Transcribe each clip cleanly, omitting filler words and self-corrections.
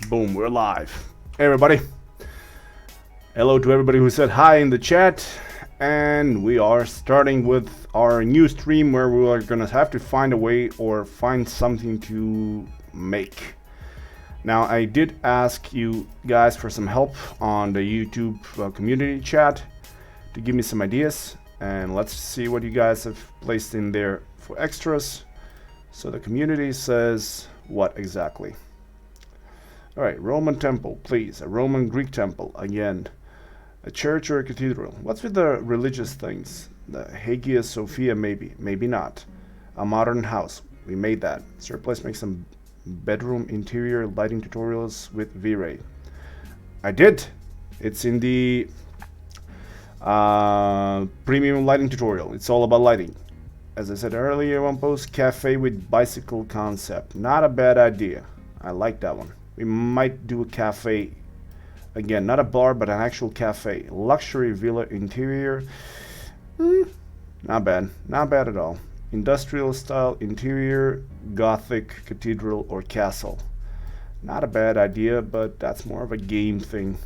Boom, we're live. Hey everybody. Hello to everybody who said hi in the chat. And we are starting with our new stream where we are gonna have to find a way or find something to make. Now, I did ask you guys for some help on the YouTube community chat to give me some ideas, and let's see what you guys have placed in there for extras. So the community says what exactly? All right, Roman temple, please. A Roman Greek temple, again. A church or a cathedral. What's with the religious things? The Hagia Sophia, maybe, maybe not. A modern house, we made that. Surplus makes some bedroom interior lighting tutorials with V-Ray. I did. It's in the premium lighting tutorial. It's all about lighting. As I said earlier, one post, cafe with bicycle concept. Not a bad idea. I like that one. We might do a cafe again, not a bar, but an actual cafe. Luxury villa interior. Not bad. Not bad at all. Industrial style interior, Gothic cathedral or castle. Not a bad idea, but that's more of a game thing.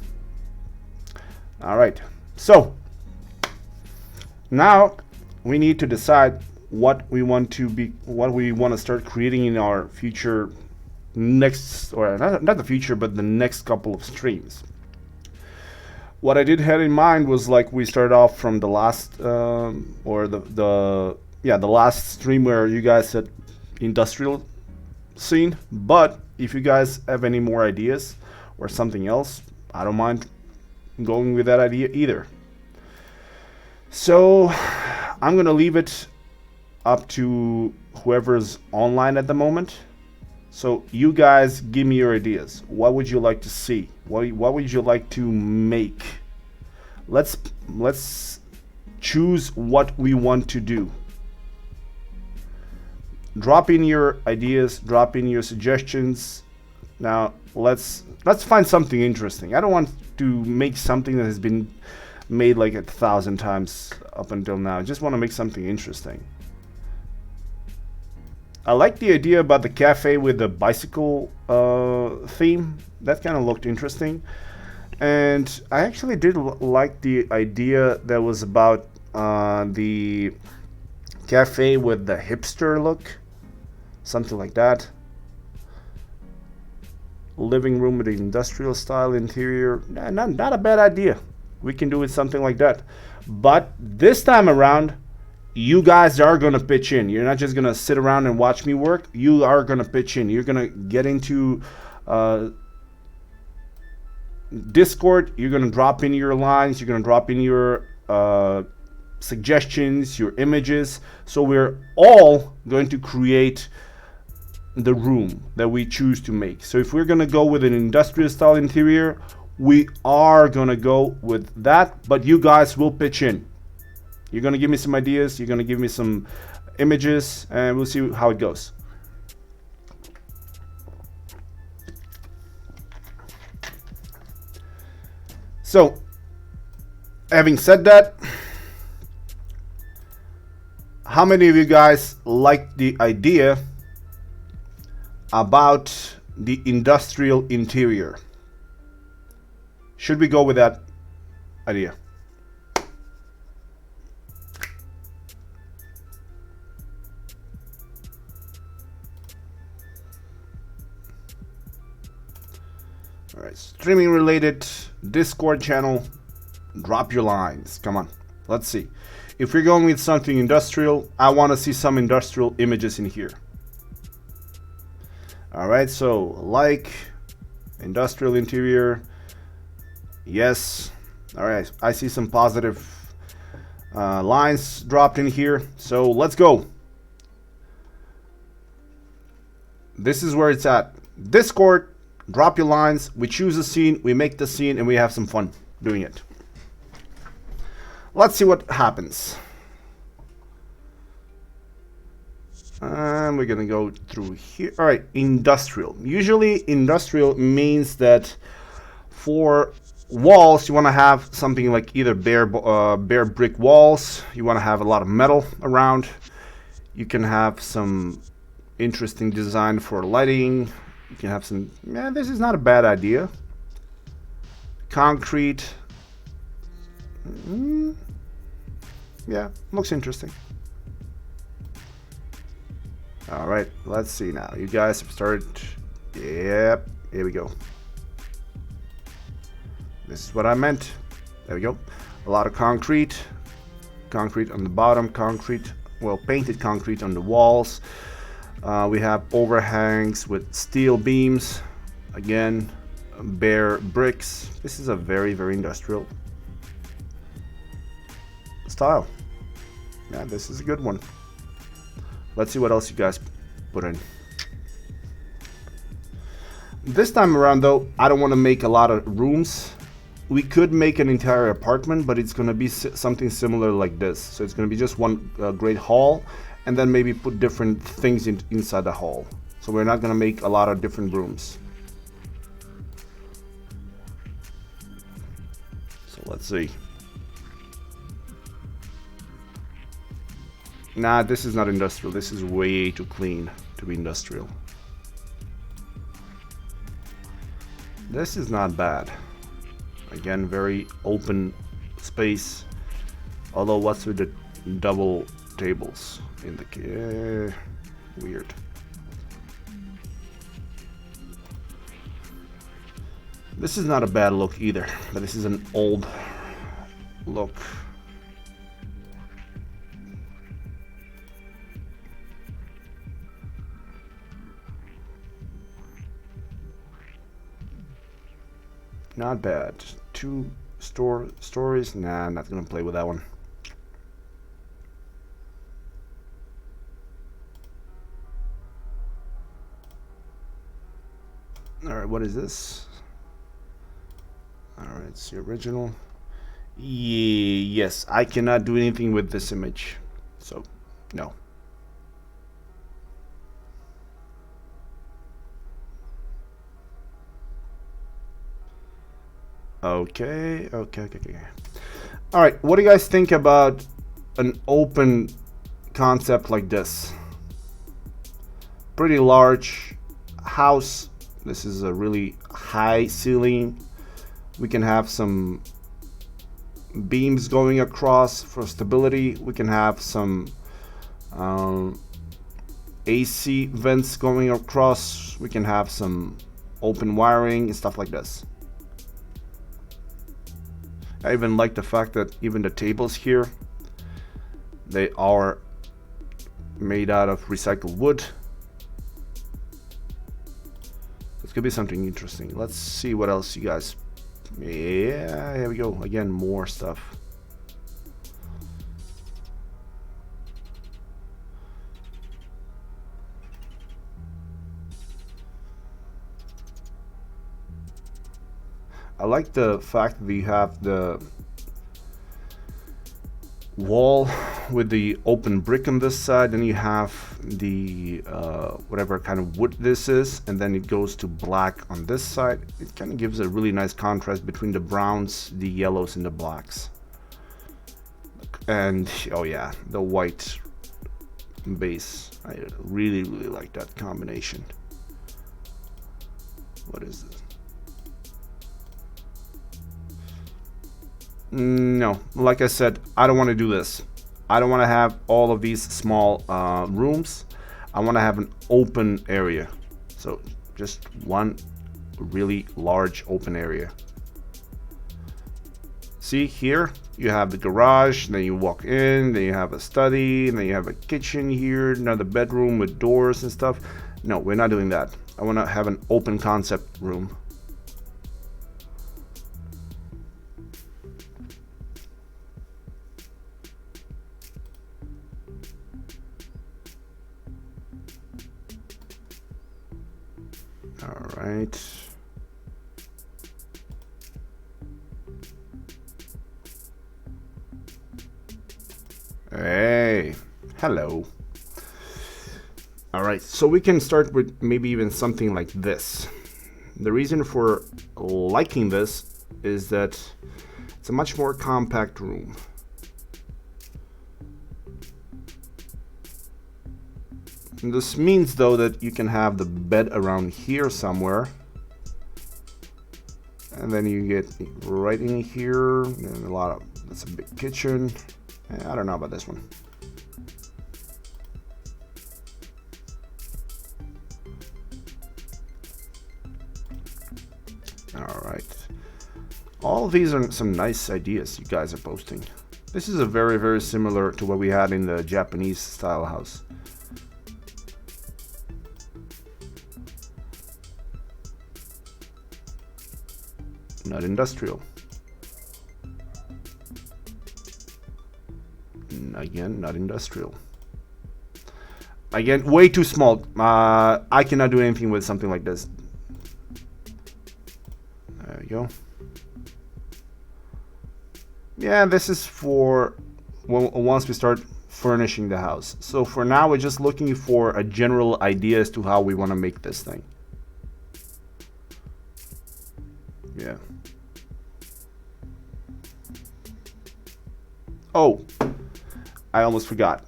All right. So now we need to decide what we want to be, what we want to start creating in our future next, or not the future, but the next couple of streams. What I did have in mind was, like, we started off from the last or the last stream where you guys said industrial scene. But if you guys have any more ideas or something else, I don't mind going with that idea either. So I'm gonna leave it up to whoever's online at the moment. So you guys give me your ideas. What would you like to see? What would you like to make? Let's choose what we want to do. Drop in your ideas, drop in your suggestions. Now let's find something interesting. I don't want to make something that has been made like 1,000 times up until now. I just want to make something interesting. I like the idea about the cafe with the bicycle theme. That kind of looked interesting. And I actually did like the idea that was about the cafe with the hipster look. Something like that. Living room with the industrial style interior. Not a bad idea. We can do it something like that. But this time around, you guys are going to pitch in. You're not just going to sit around and watch me work. You are going to pitch in. You're going to get into Discord. You're going to drop in your lines. You're going to drop in your suggestions, your images. So we're all going to create the room that we choose to make. So if we're going to go with an industrial style interior, we are going to go with that. But you guys will pitch in. You're going to give me some ideas, you're going to give me some images, and we'll see how it goes. So, having said that, how many of you guys like the idea about the industrial interior? Should we go with that idea? Alright, streaming related, Discord channel, drop your lines. Come on, let's see. If you're going with something industrial, I want to see some industrial images in here. Alright, so like, industrial interior, yes. Alright, I see some positive lines dropped in here, so let's go. This is where it's at. Discord. Drop your lines, we choose a scene, we make the scene, and we have some fun doing it. Let's see what happens. And we're gonna go through here. All right, industrial. Usually industrial means that for walls, you want to have something like either bare brick walls. You want to have a lot of metal around. You can have some interesting design for lighting. You can have some, yeah, this is not a bad idea. Concrete. Yeah, looks interesting. All right, let's see now. You guys have started. Yep, here we go. This is what I meant. There we go. A lot of concrete. Concrete on the bottom, concrete, well, painted concrete on the walls. We have overhangs with steel beams. Again, bare bricks. This is a very, very industrial style. Yeah, this is a good one. Let's see what else you guys put in. This time around though, I don't want to make a lot of rooms. We could make an entire apartment, but it's going to be something similar like this. So it's going to be just one great hall, and then maybe put different things inside the hall. So we're not going to make a lot of different rooms. So let's see. Nah, this is not industrial. This is way too clean to be industrial. This is not bad. Again, very open space. Although, what's with the double tables in the weird. This is not a bad look either, but this is an old look. Not bad. 2 stories. Nah, I'm not gonna play with that one. Alright, what is this? Alright, it's the original. Yes, I cannot do anything with this image. So, no. Okay. Alright, what do you guys think about an open concept like this? Pretty large house. This is a really high ceiling. We can have some beams going across for stability. We can have some AC vents going across. We can have some open wiring and stuff like this. I even like the fact that even the tables here, they are made out of recycled wood. This could be something interesting. Let's see what else you guys. Yeah, here we go. Again, more stuff. I like the fact that you have the wall with the open brick on this side, then you have the whatever kind of wood this is, and then it goes to black on this side. It kind of gives a really nice contrast between the browns, the yellows, and the blacks. And oh yeah, the white base. I really like that combination. What is this? No, like I said, I don't want to do this. I don't want to have all of these small rooms. I want to have an open area. So just one really large open area. See here, you have the garage, then you walk in, then you have a study, and then you have a kitchen here, another bedroom with doors and stuff. No, we're not doing that. I want to have an open concept room. All right. Hey, hello. All right, so we can start with maybe even something like this. The reason for liking this is that it's a much more compact room. This means though that you can have the bed around here somewhere. And then you get right in here, and that's a big kitchen. I don't know about this one. All right. All of these are some nice ideas you guys are posting. This is a very, very similar to what we had in the Japanese style house. Not industrial. Again, not industrial. Again, way too small. I cannot do anything with something like this. There we go. Yeah, this is for once we start furnishing the house. So for now, we're just looking for a general idea as to how we want to make this thing. Yeah. Oh, I almost forgot.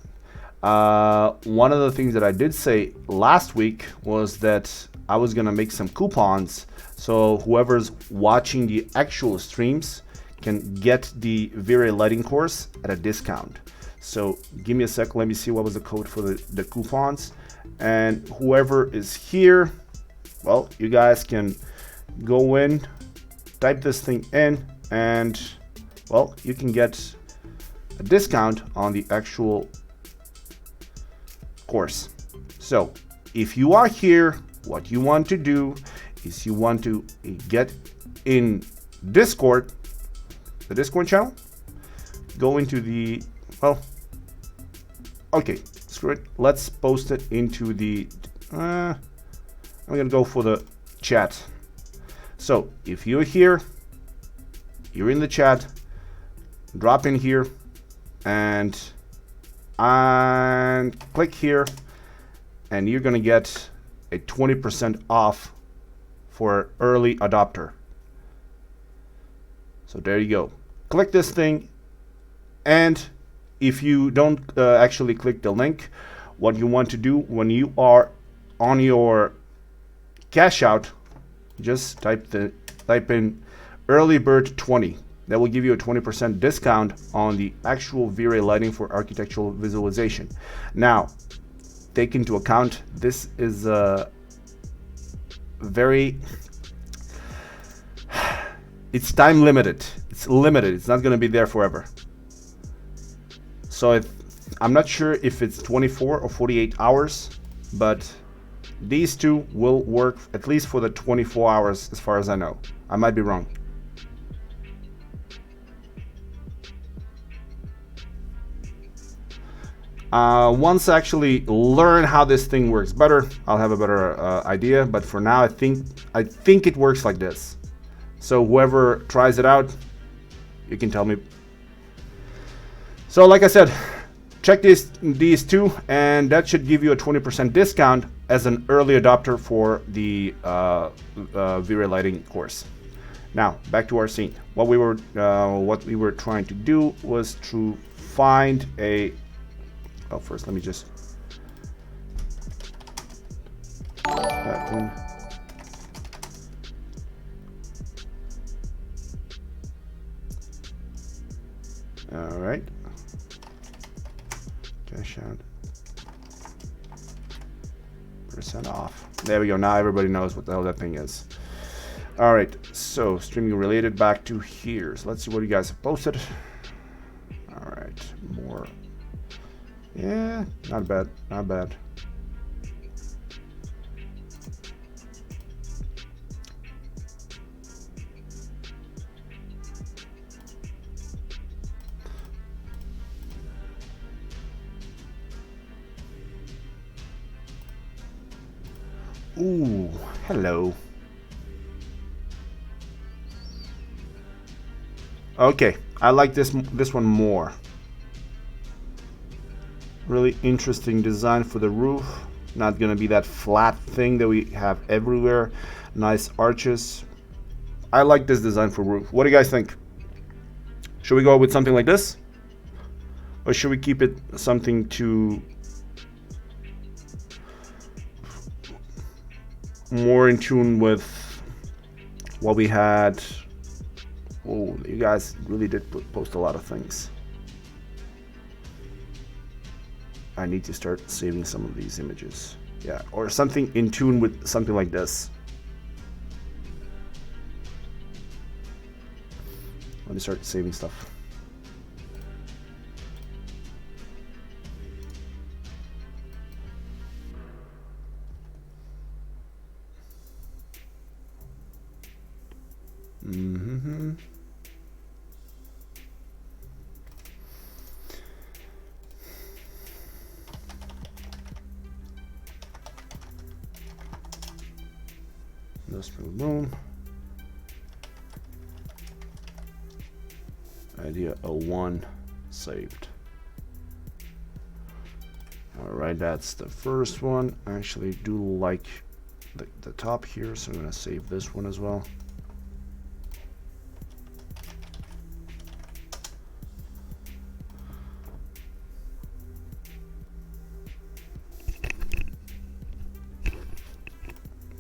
One of the things that I did say last week was that I was gonna make some coupons, so whoever's watching the actual streams can get the V-Ray lighting course at a discount. So give me a sec, let me see what was the code for the coupons. And whoever is here, well, you guys can go in, type this thing in, and well, you can get a discount on the actual course. So if you are here, what you want to do is you want to get in Discord, the Discord channel, go into the, well, okay, screw it. Let's post it into the, I'm gonna go for the chat. So if you're here, you're in the chat, drop in here and click here, and you're gonna get a 20% off for early adopter. So there you go. Click this thing, and if you don't actually click the link, what you want to do when you are on your cash out, just type in early bird 20. That will give you a 20% discount on the actual V-Ray lighting for architectural visualization. Now, take into account this is a very, it's time limited. It's limited. It's not going to be there forever. So I'm not sure if it's 24 or 48 hours, but these two will work at least for the 24 hours as far as I know. I might be wrong. Once I actually learn how this thing works better, I'll have a better idea. But for now, I think it works like this. So whoever tries it out, you can tell me. So like I said, check these two, and that should give you a 20% discount as an early adopter for the V-Ray lighting course. Now back to our scene. What we were trying to do was to find a. Oh, first let me just that in. All right. Cash out. % off. There we go. Now everybody knows what the hell that thing is. All right. So streaming related, back to here. So let's see what you guys have posted. All right. More. Yeah, not bad, not bad. Ooh, hello. Okay, I like this one more. Really interesting design for the roof. Not gonna be that flat thing that we have everywhere. Nice arches. I like this design for roof. What do you guys think? Should we go with something like this? Or should we keep it something to more in tune with what we had. Oh, you guys really did post a lot of things. I need to start saving some of these images. Yeah, or something in tune with something like this. Let me start saving stuff. This boom. Idea 01 saved. Alright, that's the first one. I actually do like the top here, so I'm going to save this one as well.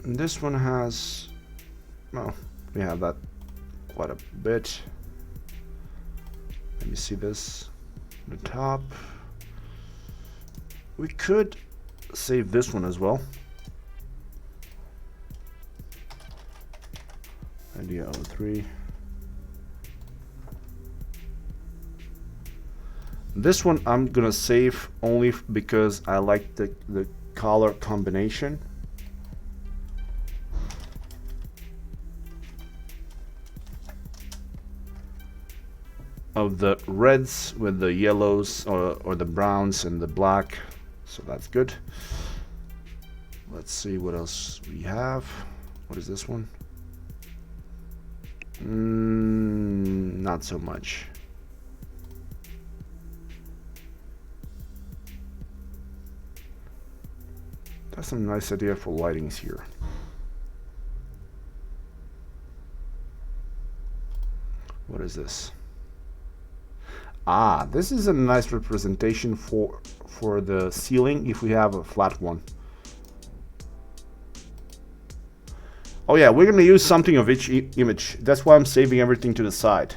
And this one has, well, we have that quite a bit. Let me see this, the top. We could save this one as well. Idea 03. This one I'm gonna save only because I like the color combination. Of the reds with the yellows or the browns and the black, so that's good. Let's see what else we have. What is this one? Not so much. That's some nice idea for lightings here. What is this? Ah, this is a nice representation for the ceiling if we have a flat one. Oh yeah, we're gonna use something of each image. That's why I'm saving everything to the side.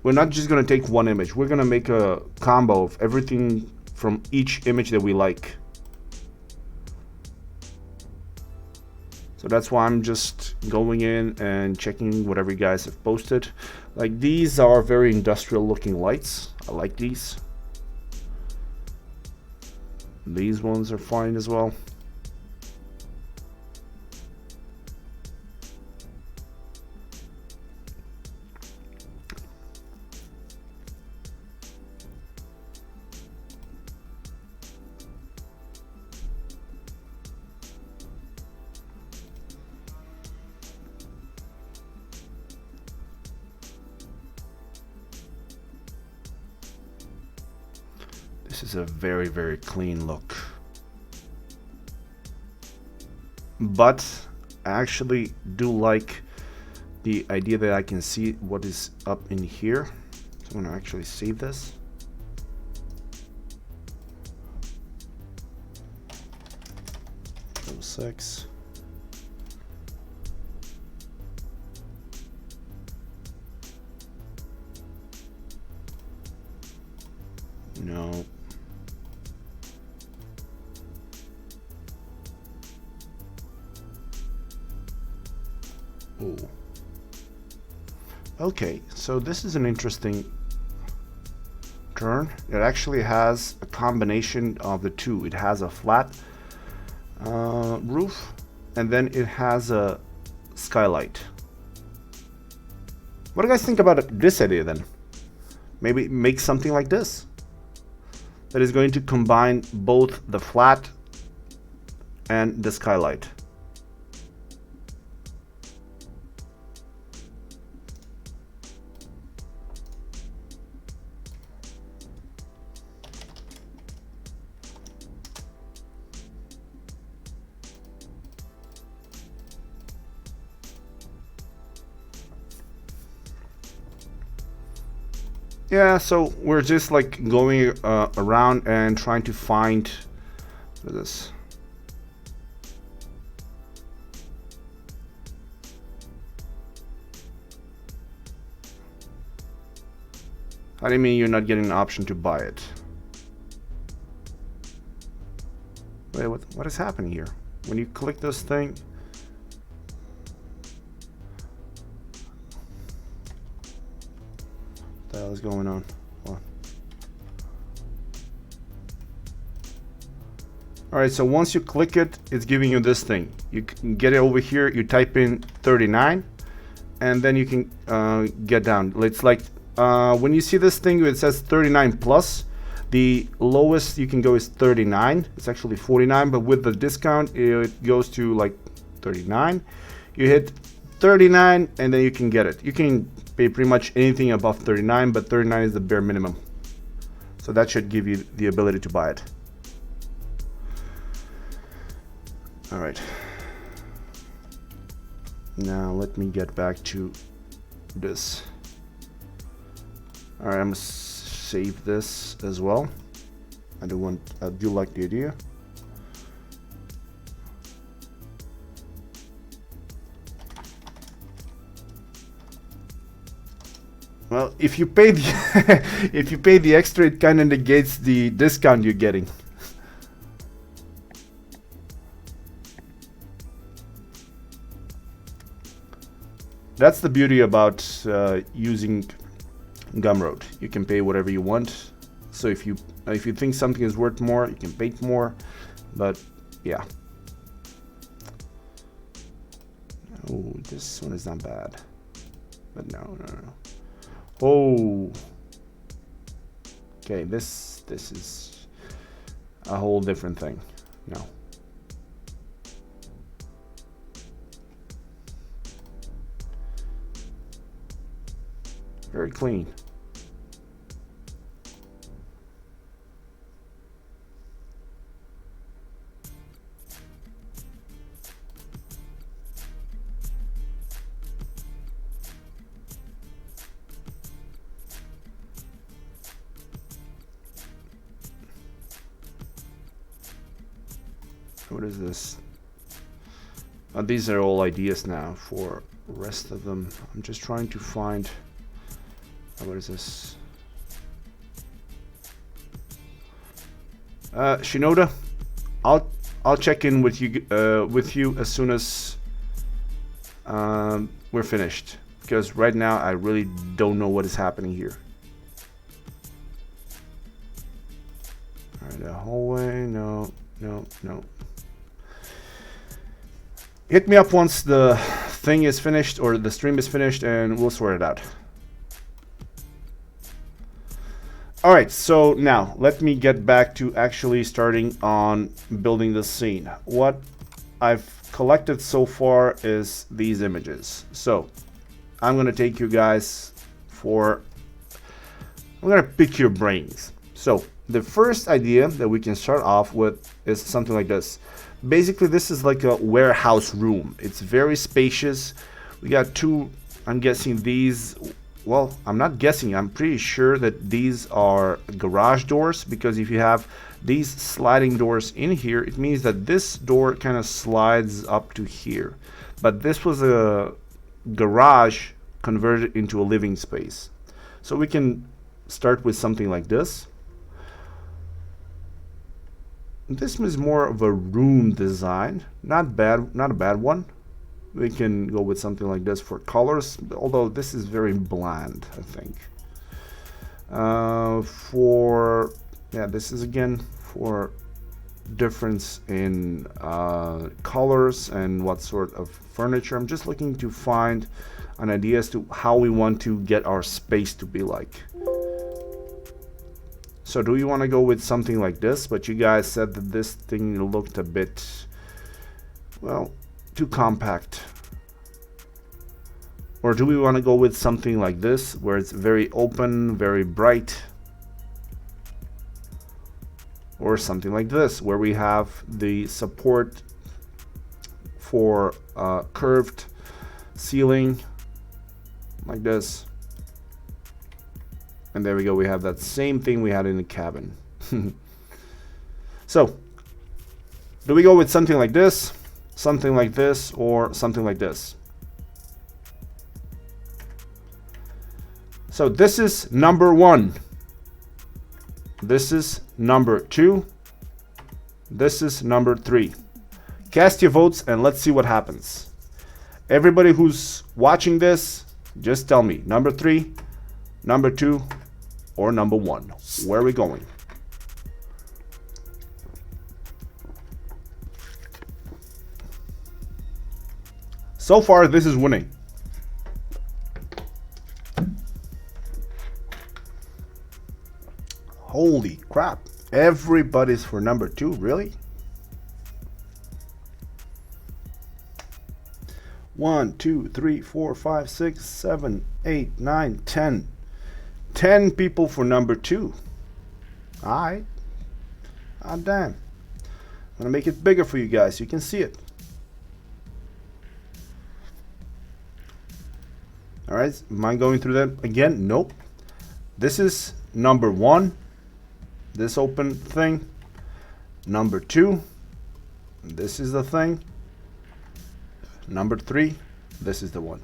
We're not just gonna take one image. We're gonna make a combo of everything from each image that we like. So that's why I'm just going in and checking whatever you guys have posted. Like, these are very industrial looking lights. I like these. These ones are fine as well. This is a very, very clean look. But I actually do like the idea that I can see what is up in here. So I'm gonna actually save this. Level 6. No. Ooh. Okay, so this is an interesting turn. It actually has a combination of the two. It has a flat roof, and then it has a skylight. What do you guys think about this idea then? Maybe make something like this that is going to combine both the flat and the skylight. Yeah, so we're just like going around and trying to find this. How do you mean you're not getting an option to buy it? Wait, what is happening here? When you click this thing, what the hell is going on? Hold on. Alright, so once you click it, it's giving you this thing. You can get it over here, you type in 39, and then you can get down. It's like when you see this thing, it says 39 plus. The lowest you can go is 39. It's actually 49, but with the discount, it goes to like 39. You hit 39, and then you can get it. You can pay pretty much anything above 39, but 39 is the bare minimum. So that should give you the ability to buy it. All right. Now let me get back to this. All right, I'm gonna save this as well. I do like the idea. Well, if you pay the if you pay the extra, it kind of negates the discount you're getting. That's the beauty about using Gumroad. You can pay whatever you want. So if you think something is worth more, you can pay more. But yeah. Oh, this one is not bad. But no. Oh. Okay, this is a whole different thing. No. Very clean. What is this? These are all ideas now for the rest of them. I'm just trying to find. What is this? Shinoda, I'll check in with you as soon as we're finished, because right now I really don't know what is happening here. All right, the hallway. No. Hit me up once the thing is finished or the stream is finished, and we'll sort it out. All right, so now let me get back to actually starting on building the scene. What I've collected so far is these images. So I'm gonna take you guys I'm gonna pick your brains. So the first idea that we can start off with is something like this. Basically, this is like a warehouse room. It's very spacious. We got two, I'm guessing these, well, I'm not guessing, I'm pretty sure that these are garage doors, because if you have these sliding doors in here, it means that this door kind of slides up to here. But this was a garage converted into a living space. So we can start with something like this. This is more of a room design, not bad, not a bad one. We can go with something like this for colors, although this is very bland, I think. This is again for difference in colors and what sort of furniture. I'm just looking to find an idea as to how we want to get our space to be like. So do you want to go with something like this? But you guys said that this thing looked a bit, well, too compact. Or do we want to go with something like this, where it's very open, very bright? Or something like this, where we have the support for curved ceiling, like this. And there we go, we have that same thing we had in the cabin. So, do we go with something like this, or something like this? So this is number 1. This is number 2. This is number 3. Cast your votes and let's see what happens. Everybody who's watching this, just tell me number 3, number 2, or number 1. Where are we going? So far, this is winning. Holy crap. Everybody's for number 2, really? 1, 2, 3, 4, 5, 6, 7, 8, 9, 10. 10 people for number 2. Alright. Ah, damn. I'm gonna make it bigger for you guys so you can see it. Alright, am I going through that again? Nope. This is number 1. This open thing. Number 2. This is the thing. Number 3. This is the one.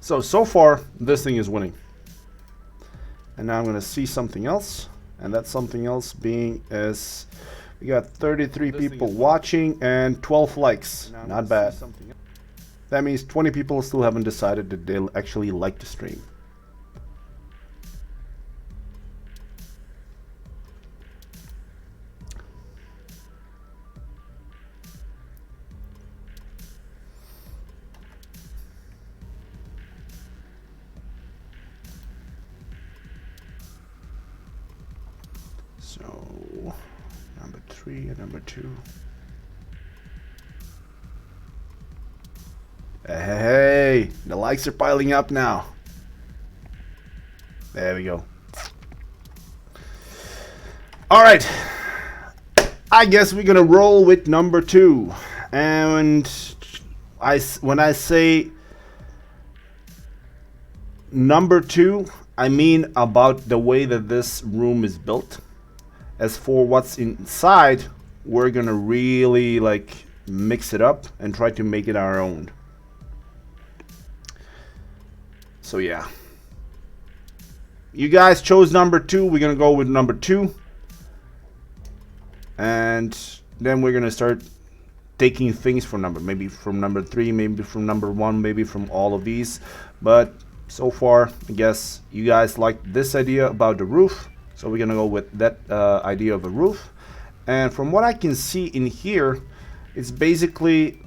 So far, this thing is winning. And now I'm going to see something else. And that something else being is we got 33 people watching and 12 likes. Not bad. That means 20 people still haven't decided that they'll actually like the stream. So, number 3 and number 2. Hey, the likes are piling up now. There we go. All right. I guess we're gonna roll with number 2. And when I say number 2, I mean about the way that this room is built. As for what's inside, we're gonna really like mix it up and try to make it our own. So yeah, you guys chose number 2. We're gonna go with number 2, and then we're gonna start taking things from maybe from number 3, maybe from number 1, maybe from all of these. But so far, I guess you guys like this idea about the roof. So we're gonna go with that idea of a roof. And from what I can see in here, it's basically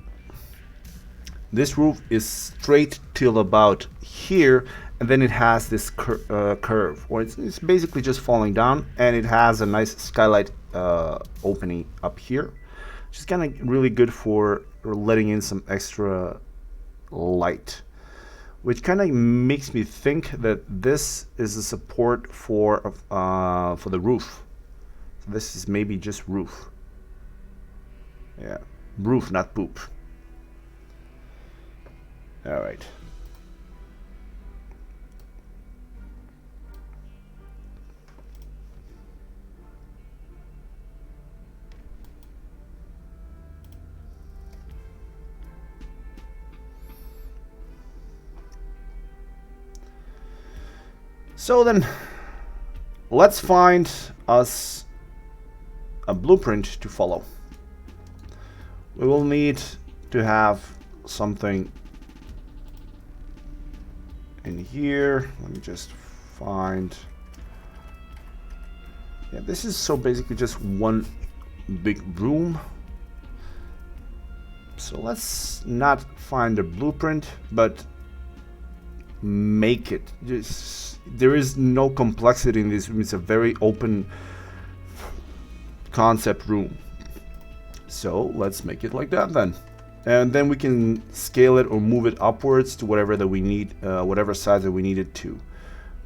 this roof is straight till about here, and then it has this curve, or it's basically just falling down, and it has a nice skylight opening up here, which is kind of really good for letting in some extra light. Which kind of makes me think that this is a support for the roof. So this is maybe just roof. Yeah, roof, not poop. All right. So then, let's find us a blueprint to follow. We will need to have something in here. Let me just find. Yeah, this is so basically just one big room. So let's not find a blueprint, but make it. There is no complexity in this room. It's a very open concept room. So let's make it like that then. And then we can scale it or move it upwards to whatever that we need, whatever size that we need it to.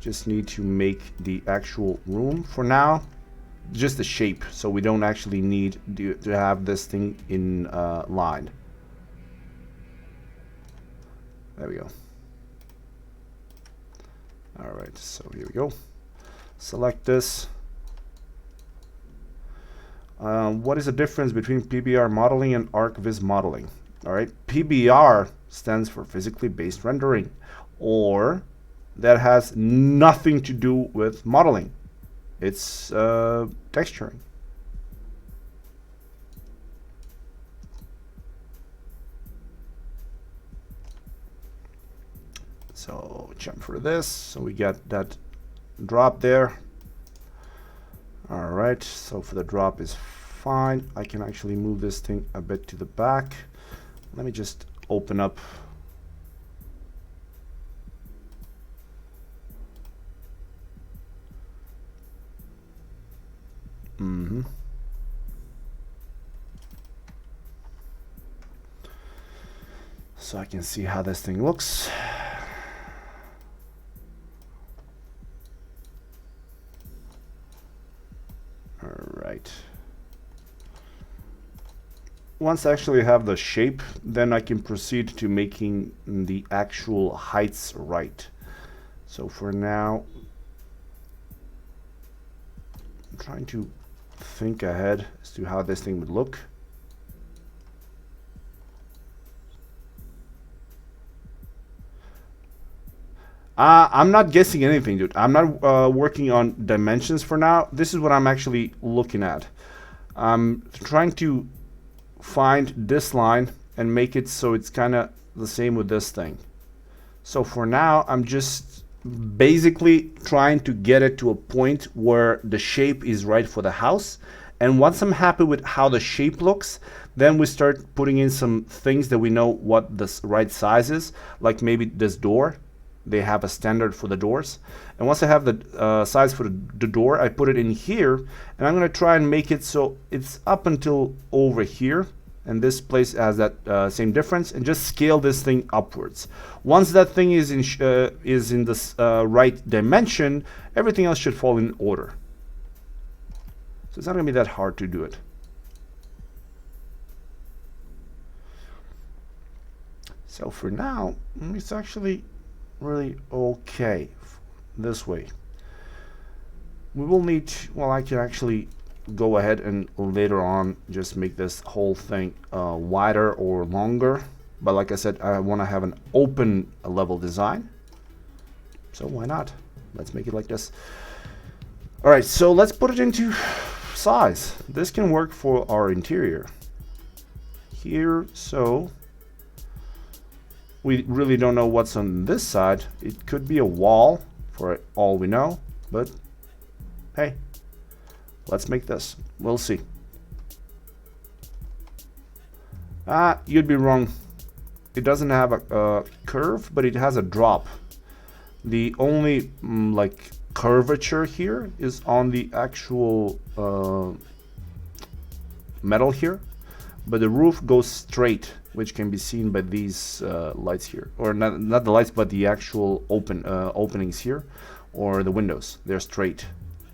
Just need to make the actual room for now, just the shape, so we don't actually need to have this thing in line. There we go. All right, so here we go. Select this. What is the difference between PBR modeling and ArcViz modeling? All right, PBR stands for physically based rendering. or that has nothing to do with modeling. It's texturing. So jump for this. So we got that drop there. All right, so for the drop is fine. I can actually move this thing a bit to the back. Let me just open up. So I can see how this thing looks. All right. Once I actually have the shape, then I can proceed to making the actual heights right. So for now, I'm trying to think ahead as to how this thing would look. I'm not guessing anything, dude. I'm not working on dimensions for now. This is what I'm actually looking at. I'm trying to find this line and make it so it's kind of the same with this thing. So for now, I'm just basically trying to get it to a point where the shape is right for the house. And once I'm happy with how the shape looks, then we start putting in some things that we know what the right size is, like maybe this door. They have a standard for the doors. And once I have the size for the door, I put it in here, and I'm going to try and make it so it's up until over here. And this place has that same difference, and just scale this thing upwards. Once that thing is in this right dimension, everything else should fall in order. So it's not going to be that hard to do it. So for now, it's actually really okay this way. We will need, well, I can actually go ahead and later on just make this whole thing wider or longer, but like I said, I want to have an open level design, so why not? Let's make it like this. All right, so let's put it into size. This can work for our interior here. So we really don't know what's on this side. It could be a wall for all we know, but hey, let's make this. We'll see. You'd be wrong. It doesn't have a curve, but it has a drop. The only like curvature here is on the actual metal here, but the roof goes straight, which can be seen by these lights here, or not the lights, but the actual openings here, or the windows. They're straight,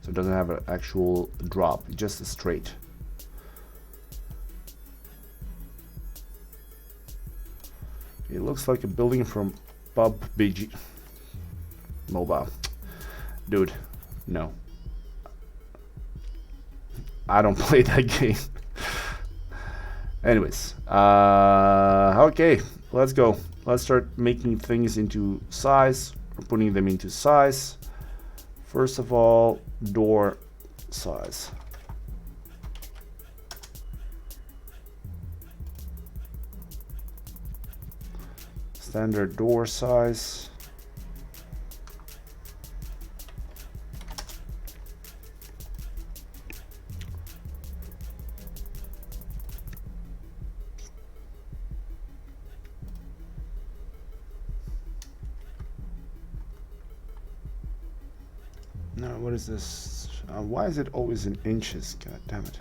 so it doesn't have an actual drop, just a straight. It looks like a building from PUBG Mobile. Dude, no. I don't play that game. Anyways, okay, let's go. Let's start making things into size, or putting them into size. First of all, door size. Standard door size. No, what is this? Why is it always in inches? God damn it.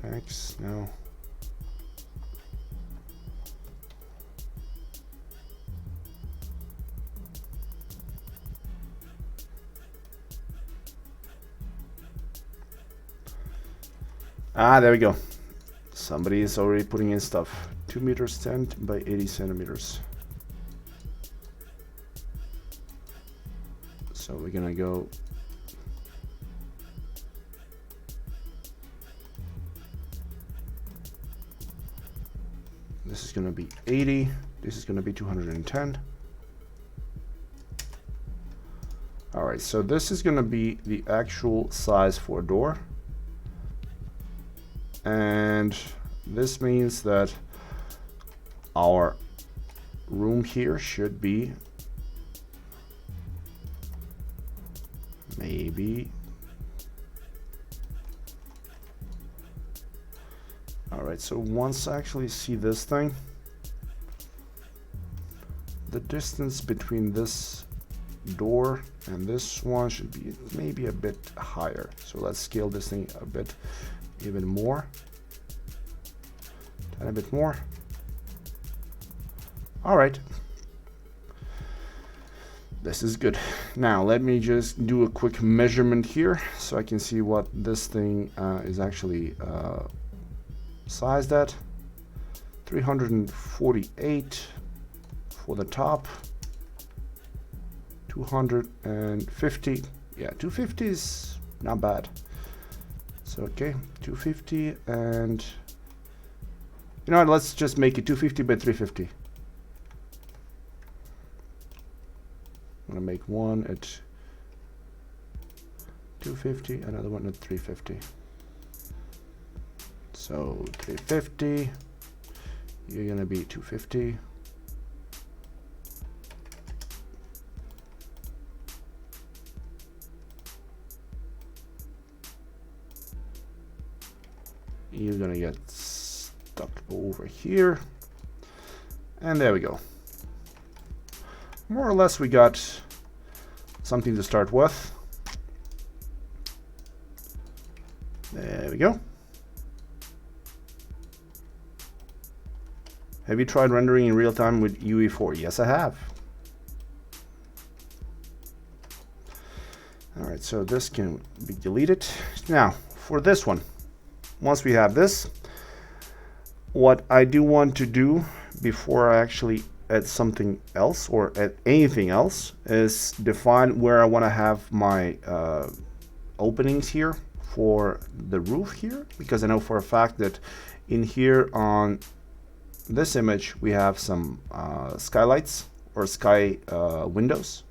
96, no. There we go. Somebody is already putting in stuff. 2 meters 10 by 80 centimeters. So we're gonna go. This is gonna be 80. This is going to be 210. All right, so this is going to be the actual size for a door. And this means that our room here should be maybe, all right, so once I actually see this thing, the distance between this door and this one should be maybe a bit higher. So let's scale this thing a bit, even more, and a bit more. All right, this is good. Now let me just do a quick measurement here so I can see what this thing is actually sized at. 348 for the top, 250. Yeah, 250 is not bad. So okay, 250, and you know what, let's just make it 250 by 350. I'm gonna make one at 250, another one at 350. So 350, you're gonna be 250. You're gonna get stuck over here, and there we go. More or less we got something to start with. There we go. Have you tried rendering in real time with UE4? Yes, I have. All right, so this can be deleted. Now for this one, once we have this, what I do want to do before I actually add something else or add anything else is define where I want to have my openings here for the roof here, because I know for a fact that in here on this image we have some skylights or sky windows.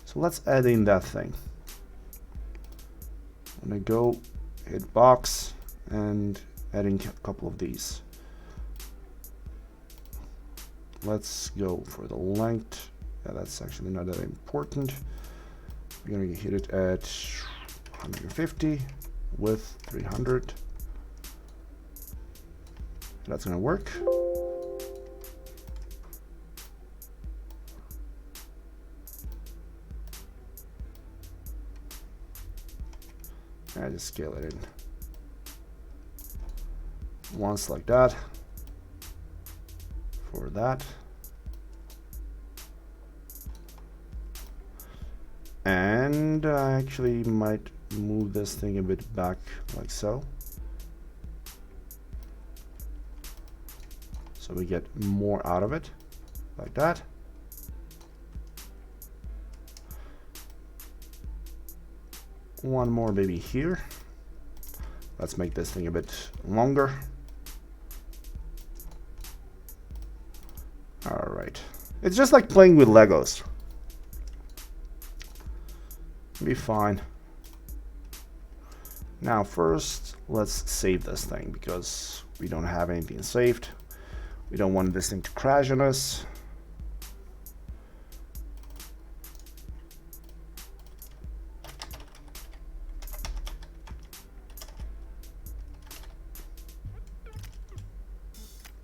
So let's add in that thing. I'm gonna go hit box and adding a couple of these. Let's go for the length. Yeah, that's actually not that important. We're gonna hit it at 150 with 300. That's gonna work. I just scale it in once like that for that, and I actually might move this thing a bit back like so, so we get more out of it like that. One more maybe here. Let's make this thing a bit longer. All right, it's just like playing with Legos. Be fine. Now first let's save this thing because we don't have anything saved. We don't want this thing to crash on us.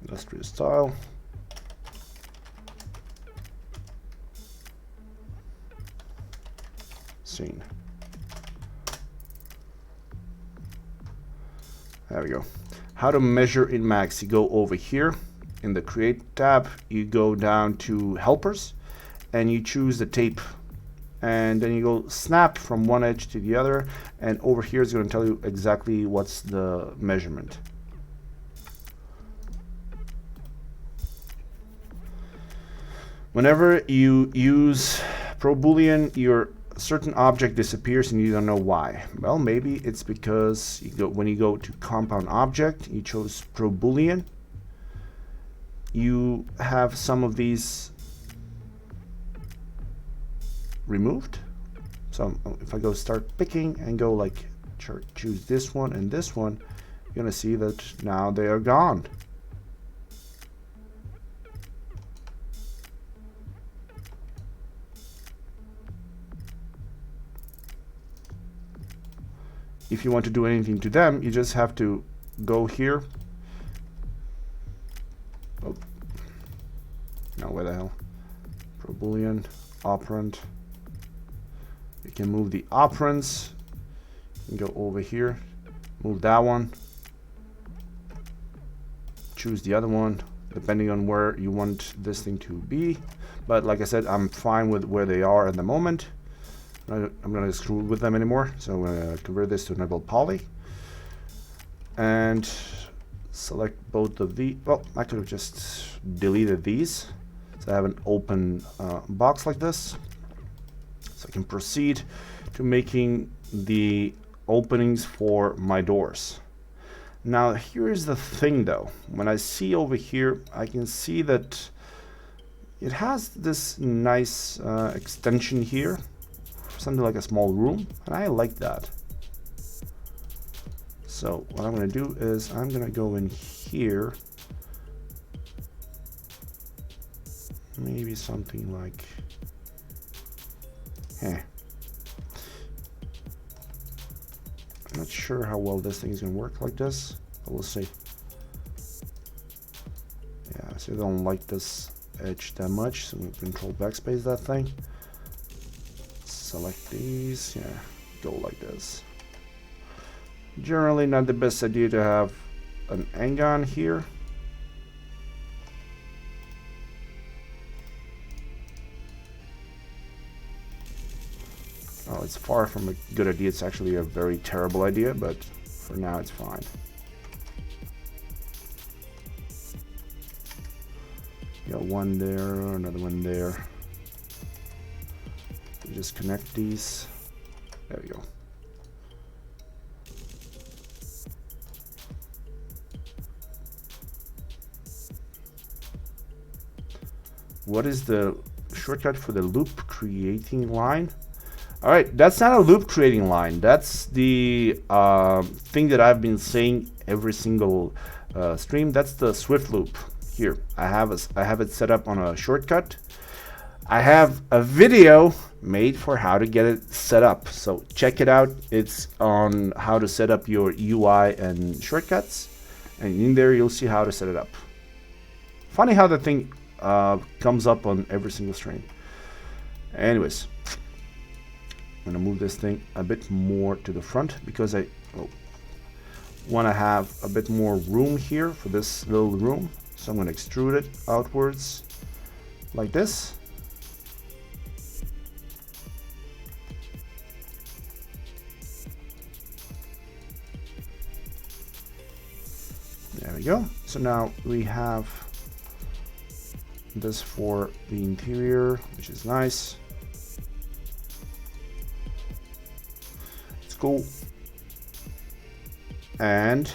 Industrial style. Scene. There we go. How to measure in Max. You go over here in the Create tab, you go down to Helpers, and you choose the tape. And then you go snap from one edge to the other, and over here is going to tell you exactly what's the measurement. Whenever you use Proboolean, your certain object disappears and you don't know why. Well, maybe it's because when you go to compound object, you chose Proboolean, you have some of these removed. So if I go start picking and go like choose this one and this one, you're gonna see that now they are gone. If you want to do anything to them, you just have to go here. Oh, now where the hell? Proboolean, operand. You can move the operands. You can go over here, move that one, choose the other one, depending on where you want this thing to be. But like I said, I'm fine with where they are at the moment. I'm gonna screw with them anymore, so I'm gonna convert this to enable poly and select both of the. Well, I could have just deleted these, so I have an open box like this, so I can proceed to making the openings for my doors. Now here's the thing though, when I see over here, I can see that it has this nice extension here, something like a small room, and I like that. So what I'm going to do is I'm going to go in here, maybe something like, I'm not sure how well this thing is going to work like this, but we'll see. Yeah, so I don't like this edge that much, so we control backspace that thing. Select these, yeah, go like this. Generally not the best idea to have an angle here. Oh, it's far from a good idea. It's actually a very terrible idea, but for now it's fine. Got one there, another one there. You just connect these. There we go. What is the shortcut for the loop creating line? All right, that's not a loop creating line. That's the thing that I've been saying every single stream. That's the Swift loop. Here, I have it set up on a shortcut. I have a video made for how to get it set up. So check it out. It's on how to set up your UI and shortcuts. And in there, you'll see how to set it up. Funny how the thing comes up on every single stream. Anyways, I'm gonna move this thing a bit more to the front because I want to have a bit more room here for this little room. So I'm gonna extrude it outwards like this. There we go. So now we have this for the interior, which is nice. It's cool. And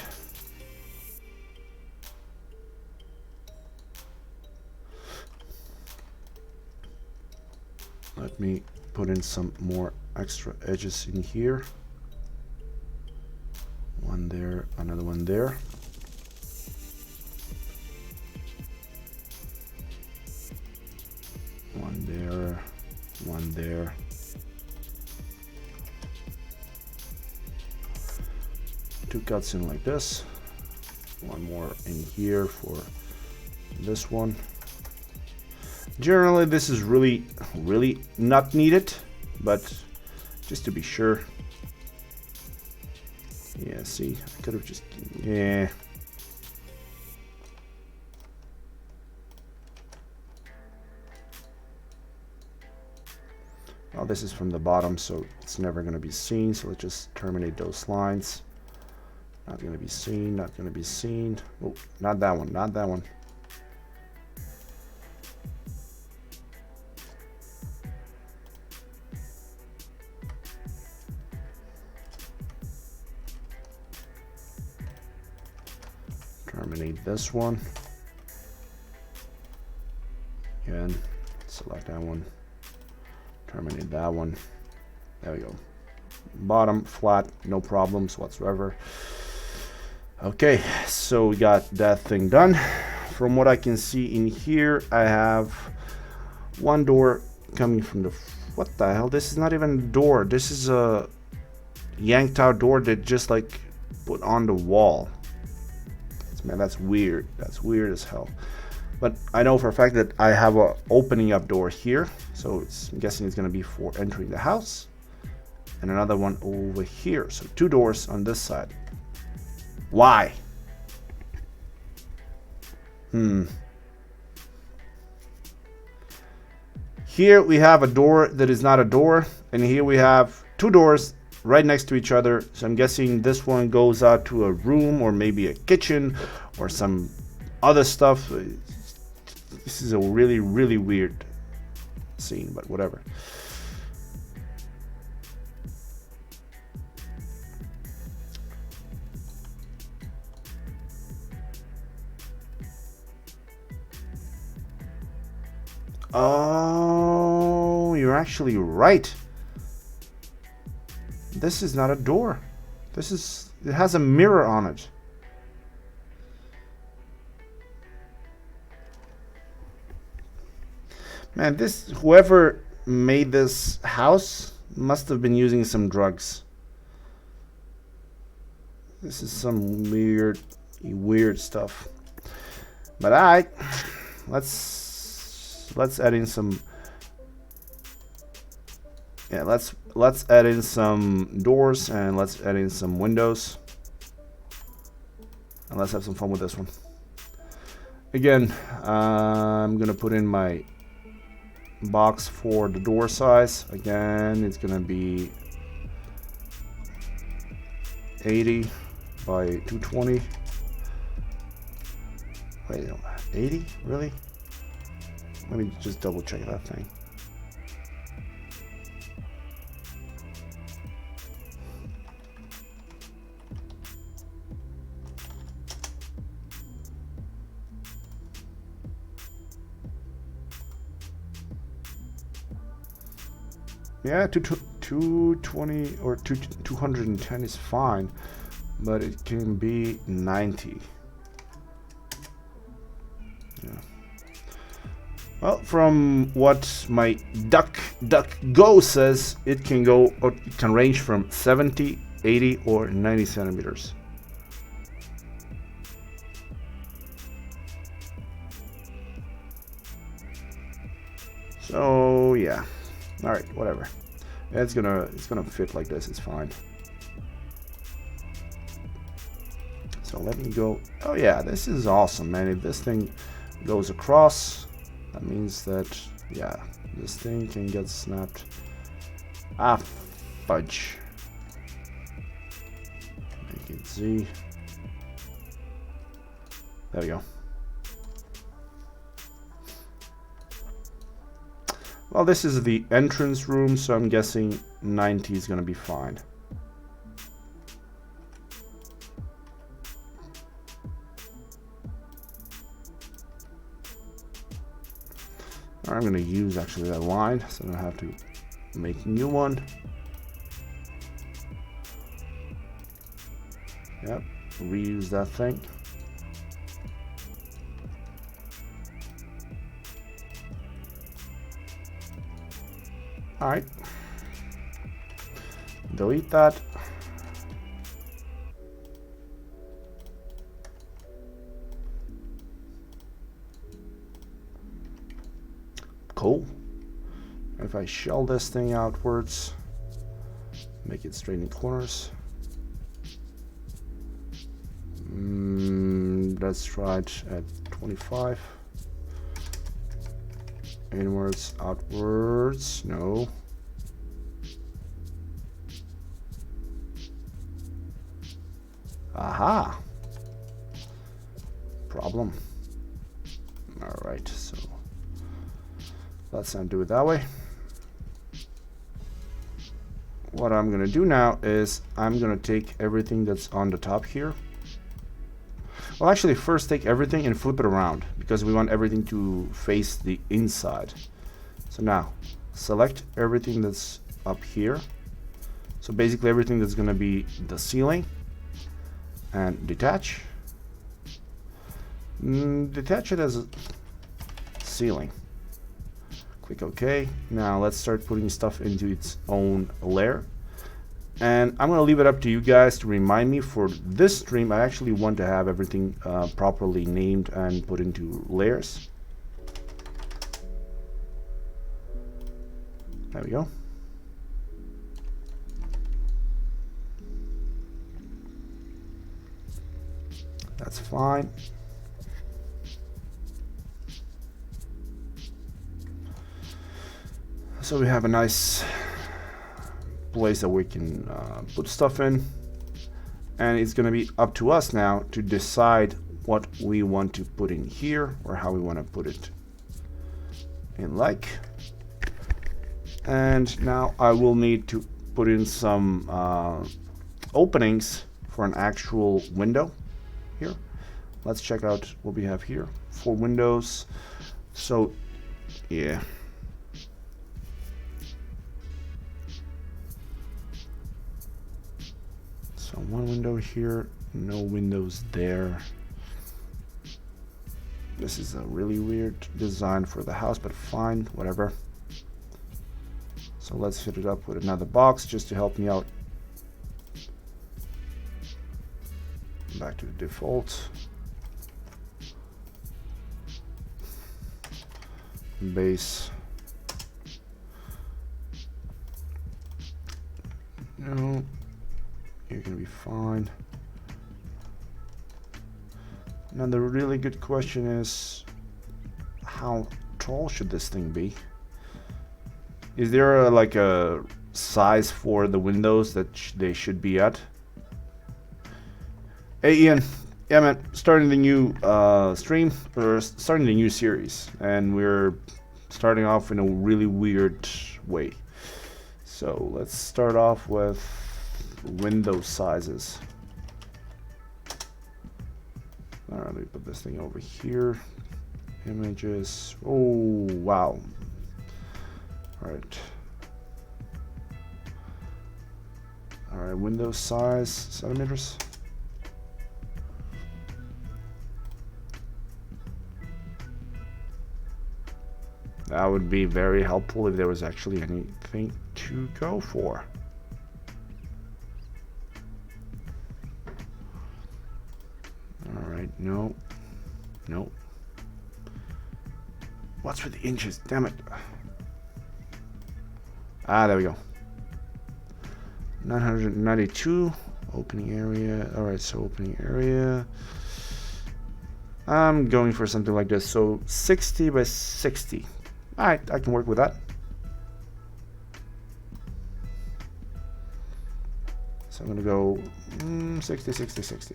let me put in some more extra edges in here. One there, another one there. One there, one there. Two cuts in like this. One more in here for this one. Generally, this is really not needed, but just to be sure. Yeah, see, I could have just, yeah. Well, this is from the bottom, so it's never going to be seen. So let's just terminate those lines. Not going to be seen, not going to be seen. Oh, not that one, not that one. Terminate this one. Again, select that one, terminate that one. There we go. Bottom flat, no problems whatsoever. Okay, so we got that thing done. From what I can see in here, I have one door coming from the... What the hell? This is not even a door. This is a yanked out door that just like put on the wall. Man, that's weird. That's weird as hell. But I know for a fact that I have a opening up door here. So I'm guessing it's going to be for entering the house. And another one over here. So 2 doors on this side. Why? Here we have a door that is not a door. And here we have 2 doors right next to each other. So I'm guessing this one goes out to a room or maybe a kitchen or some other stuff. This is a really, really weird scene, but whatever. Oh, you're actually right. This is not a door. It has a mirror on it. Man, whoever made this house must have been using some drugs. This is some weird stuff. But alright, let's add in some. Yeah, let's add in some doors and let's add in some windows. And let's have some fun with this one. Again, I'm gonna put in my box for the door size. Again, it's gonna be 80 by 220. Wait, 80? Really? Let me just double check that thing. Yeah, 220 or 210 is fine, but it can be 90. Yeah. Well, from what my DuckDuckGo says, it can go, or it can range from 70, 80, or 90 centimeters. So yeah. All right, whatever. It's gonna fit like this. It's fine. So let me go. Oh yeah, this is awesome, man. If this thing goes across, that means that yeah, this thing can get snapped. Ah, fudge. Make it Z. There we go. Well, this is the entrance room, so I'm guessing 90 is going to be fine. I'm going to use actually that line, so I don't have to make a new one. Yep, reuse that thing. All right, delete that. Cool. If I shell this thing outwards, make it straight in corners. Let's try it at 25. Inwards, outwards, no. Aha. Problem. All right, so let's not do it that way. What I'm gonna do now is I'm gonna take everything that's on the top here. Well, actually, first take everything and flip it around because we want everything to face the inside. So now, select everything that's up here. So basically everything that's going to be the ceiling, and detach. Detach it as a ceiling. Click OK. Now let's start putting stuff into its own layer. And I'm going to leave it up to you guys to remind me. For this stream, I actually want to have everything properly named and put into layers. There we go. That's fine. So we have a nice place that we can put stuff in, and it's going to be up to us now to decide what we want to put in here or how we want to put it in, like. And now I will need to put in some openings for an actual window here. Let's check out what we have here for windows. So yeah, so one window here, no windows there. This is a really weird design for the house, but fine, whatever. So let's fit it up with another box just to help me out. Back to the default. Base. No, you're gonna be fine. Now the really good question is, how tall should this thing be? Is there like a size for the windows that they should be at? Hey Ian, yeah man, starting the new stream, or starting the new series, and we're starting off in a really weird way. So let's start off with window sizes. Alright, let me put this thing over here. Images. Oh wow. Alright. Alright, window size, centimeters. That would be very helpful if there was actually anything to go for. Alright, no. No. What's with the inches? Damn it. Ah, there we go. 992. Opening area. Alright, so opening area. I'm going for something like this. So 60 by 60. Alright, I can work with that. So I'm going to go 60, 60, 60.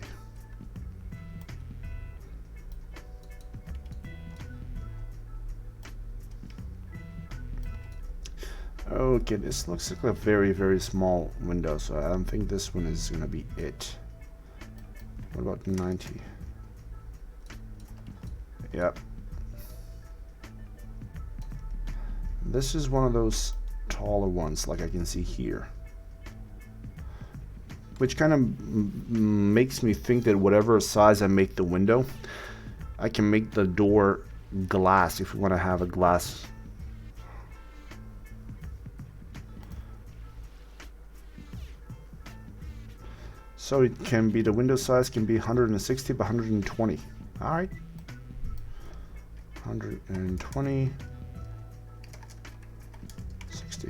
Okay, this looks like a very, very small window, so I don't think this one is going to be it. What about 90? Yep. This is one of those taller ones, like I can see here. Which kind of makes me think that whatever size I make the window, I can make the door glass if we want to have a glass. So it can be, the window size can be 160 by 120. All right. 120. 60.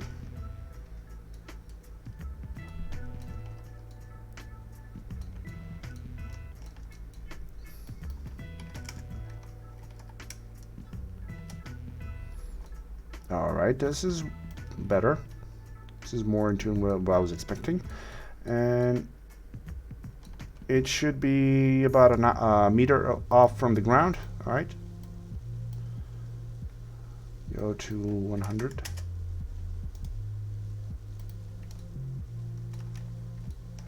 All right, this is better. This is more in tune with what I was expecting. And it should be about a meter off from the ground. All right. Go to 100.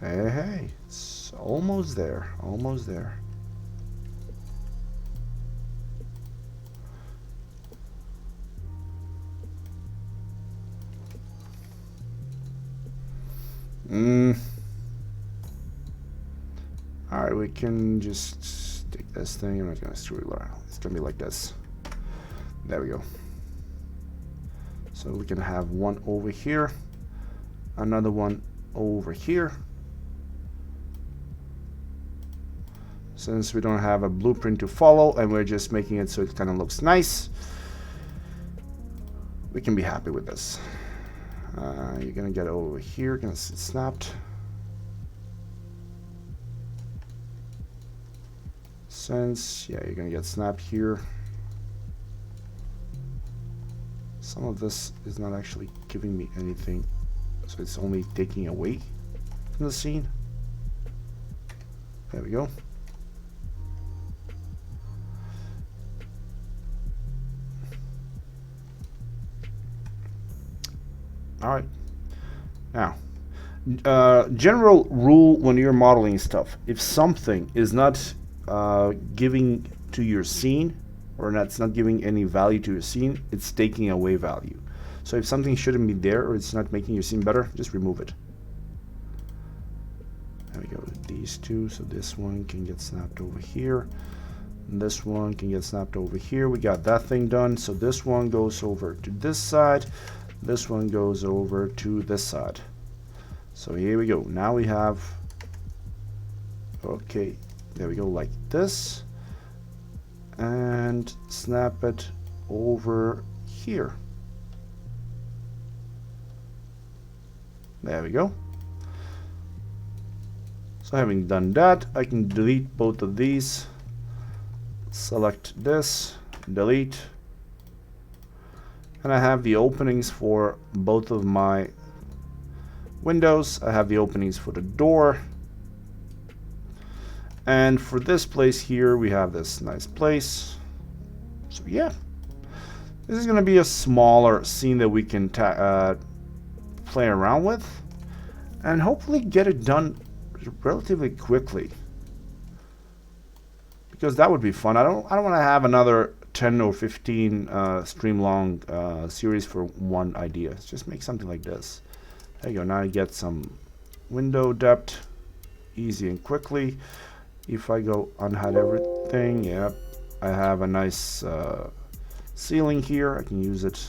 Hey, it's almost there. Almost there. Alright, we can just take this thing. I'm not gonna screw it around. It's gonna be like this. There we go. So we can have one over here, another one over here. Since we don't have a blueprint to follow and we're just making it so it kind of looks nice, we can be happy with this. You're gonna get over here, gonna see it snapped. Since, yeah, you're gonna get snapped here. Some of this is not actually giving me anything, so it's only taking away from the scene. There we go. Alright. Now, general rule when you're modeling stuff, if something is not giving to your scene, or it's not giving any value to your scene, it's taking away value. So if something shouldn't be there, or it's not making your scene better, just remove it. There we go, these two, so this one can get snapped over here, and this one can get snapped over here. We got that thing done, so this one goes over to this side, this one goes over to this side. So here we go, now we have, okay, there we go, like this, and snap it over here. There we go. So having done that, I can delete both of these, select this, delete, and I have the openings for both of my windows. I have the openings for the door. And for this place here, we have this nice place. So yeah, this is going to be a smaller scene that we can play around with, and hopefully get it done relatively quickly, because that would be fun. I don't want to have another 10 or 15 stream long series for one idea. Let's just make something like this. There you go. Now I get some window depth, easy and quickly. If I go unhide everything, yep, I have a nice ceiling here. I can use it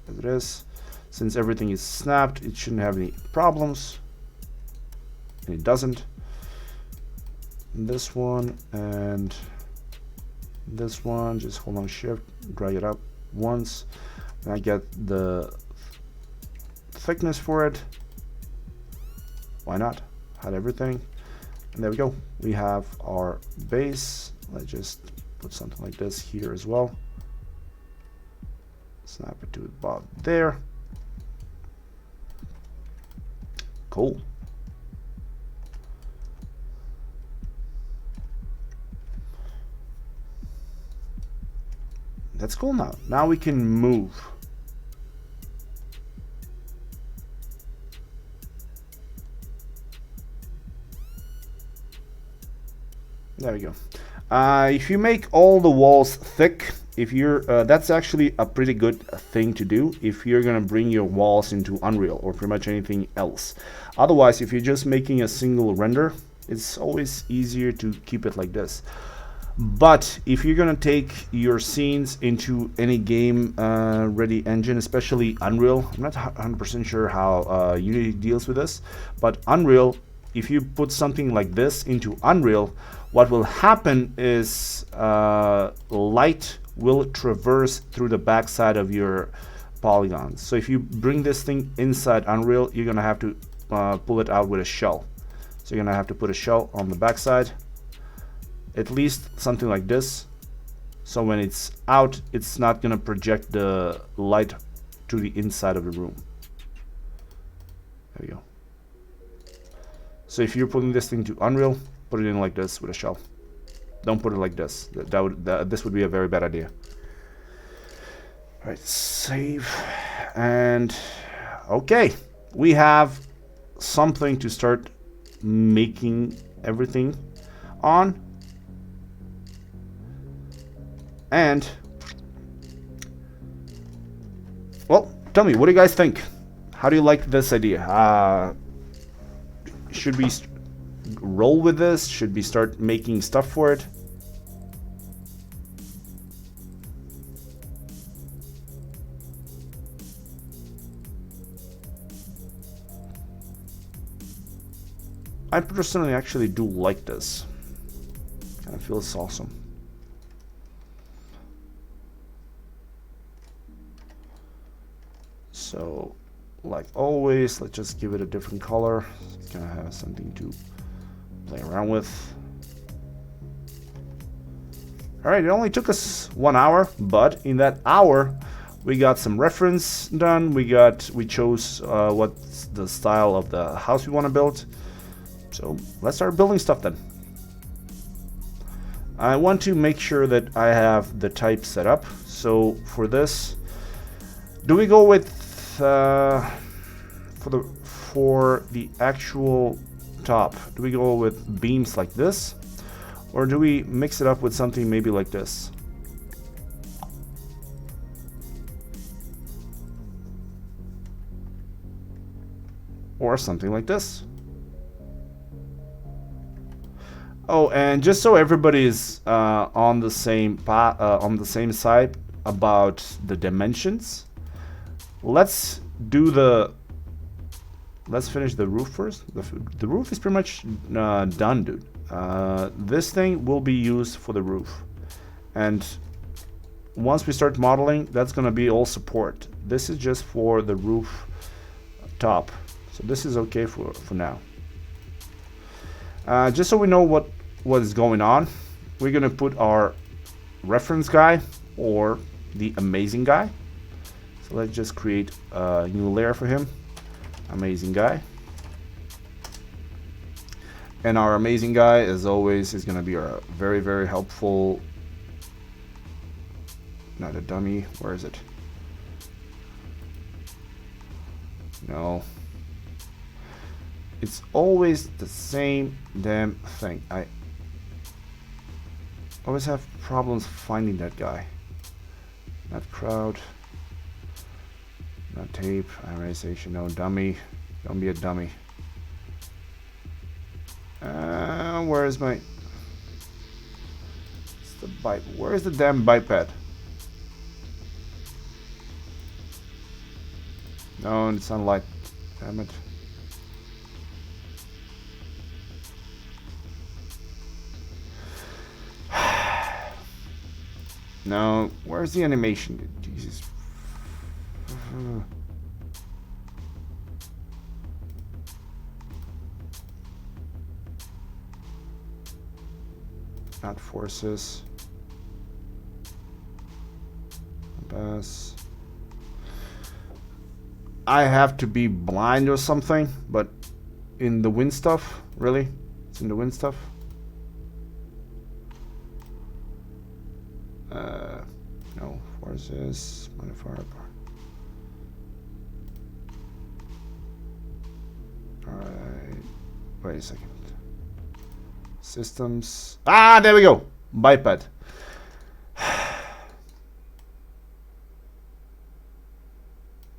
as it is. Since everything is snapped, it shouldn't have any problems, and it doesn't. This one and this one, just hold on shift, drag it up once, and I get the thickness for it. Why not? Hide everything. And there we go. We have our base. Let's just put something like this here as well. Snap it to about there. Cool. That's cool now. Now we can move. There we go. If you make all the walls thick, if you're that's actually a pretty good thing to do if you're gonna bring your walls into Unreal or pretty much anything else. Otherwise, if you're just making a single render, it's always easier to keep it like this. But if you're gonna take your scenes into any game ready engine, especially Unreal, I'm not 100% sure how Unity deals with this, but Unreal, if you put something like this into Unreal, what will happen is light will traverse through the backside of your polygons. So if you bring this thing inside Unreal, you're gonna have to pull it out with a shell. So you're gonna have to put a shell on the backside, at least something like this. So when it's out, it's not gonna project the light to the inside of the room. There we go. So if you're putting this thing to Unreal, put it in like this with a shell. Don't put it like this. This would be a very bad idea. All right, save. And okay, we have something to start making everything on. And well, tell me, what do you guys think? How do you like this idea? should we roll with this? Should we start making stuff for it? I personally actually do like this. Kind of feels awesome. So, like always, let's just give it a different color. It's gonna have something to play around with. Alright, it only took us 1 hour, but in that hour we got some reference done. We chose what's the style of the house we want to build. So let's start building stuff then. I want to make sure that I have the type set up. So for this, do we go with for the actual top? Do we go with beams like this, or do we mix it up with something maybe like this? Or something like this? Oh, and just so everybody is on the same side about the dimensions, let's finish the roof first. The roof is pretty much done, dude. This thing will be used for the roof, and once we start modeling, that's gonna be all support. This is just for the roof top, so this is okay for now. Just so we know what is going on, we're gonna put our reference guy or the amazing guy. So let's just create a new layer for him, amazing guy. And our amazing guy, as always, is gonna be our very, very helpful, not a dummy, where is it? No. It's always the same damn thing. I always have problems finding that guy. Not crowd. Not tape. Ironization. No dummy. Don't be a dummy. Where is my... It's the bite. Where is the damn biped? No, it's sunlight. Damn it. No, where's the animation? Jesus. Not forces. Pass. I have to be blind or something, but in the wind stuff, really? It's in the wind stuff? No, forces, modifier. Alright, wait a second. Systems. Ah, there we go. Biped.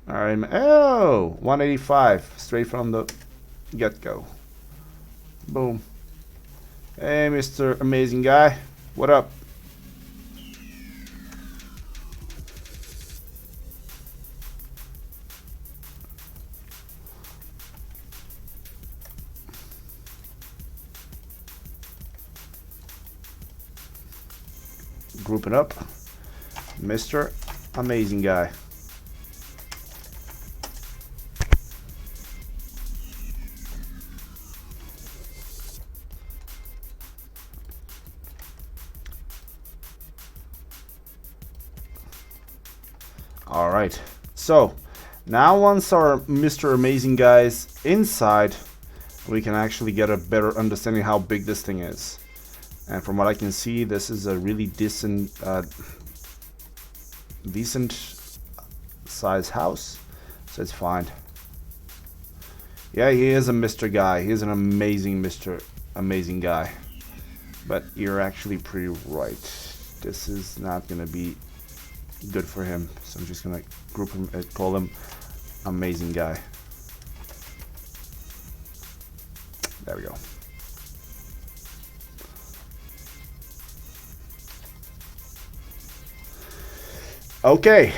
Alright, oh, 185, straight from the get-go. Boom. Hey, Mr. Amazing Guy. What up? Group it up. Mr. Amazing Guy. Alright, so now once our Mr. Amazing Guy's inside, we can actually get a better understanding how big this thing is. And from what I can see, this is a really decent size house, so it's fine. Yeah, he is a Mr. Guy. He is an amazing Mr. Amazing Guy. But you're actually pretty right. This is not gonna be good for him, so I'm just gonna group him and call him Amazing Guy. There we go. Okay,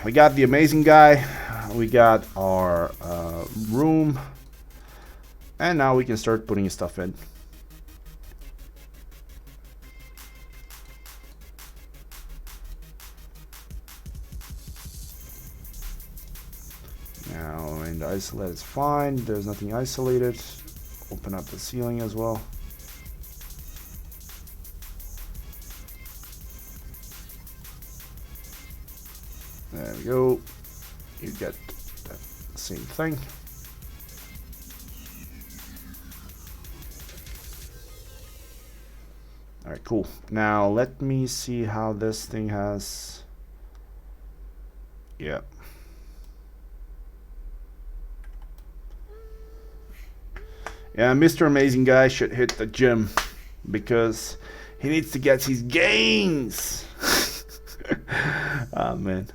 we got the amazing guy. We got our room. And now we can start putting stuff in. Now in the isolate it's fine. There's nothing isolated. Open up the ceiling as well. There we go. You get that same thing. Alright, cool. Now let me see how this thing has... Yeah. Yeah, Mr. Amazing Guy should hit the gym because he needs to get his gains. Oh, man.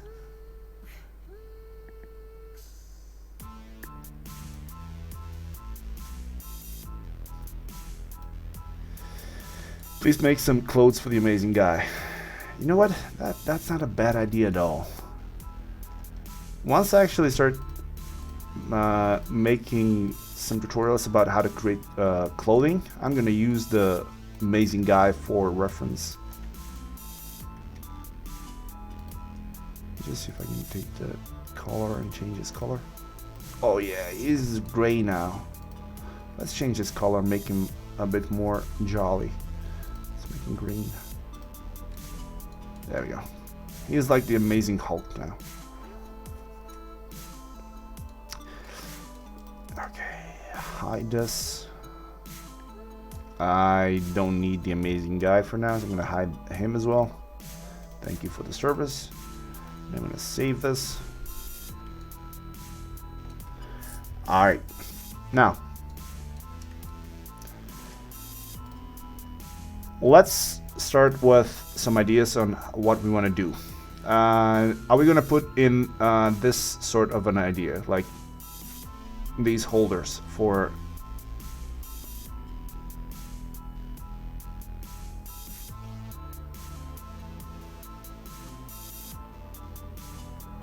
Please make some clothes for the amazing guy. You know what? That's not a bad idea at all. Once I actually start making some tutorials about how to create clothing, I'm gonna use the amazing guy for reference. Just see if I can take the color and change his color. Oh yeah, he's gray now. Let's change his color, make him a bit more jolly. Let's make him green. There we go. He's like the amazing Hulk now. Okay, hide this. I don't need the amazing guy for now, so I'm gonna hide him as well. Thank you for the service. I'm gonna save this. Alright, now let's start with some ideas on what we want to do. Are we gonna put in this sort of an idea, like these holders for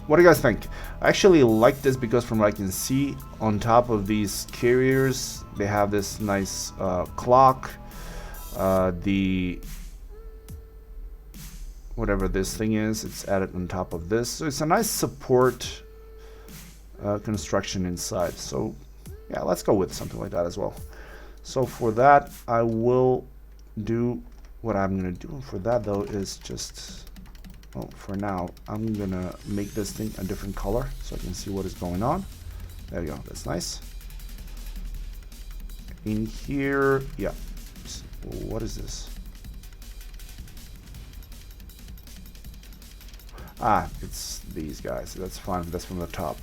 what do you guys think? I actually like this because from what I can see on top of these carriers they have this nice clock, the whatever this thing is, it's added on top of this, so it's a nice support construction inside. So yeah, let's go with something like that as well. So for that I will do what I'm gonna do for that though is just, well, for now I'm gonna make this thing a different color so I can see what is going on. There we go, that's nice. In here, yeah, what is this? Ah, it's these guys, that's fine, that's from the top.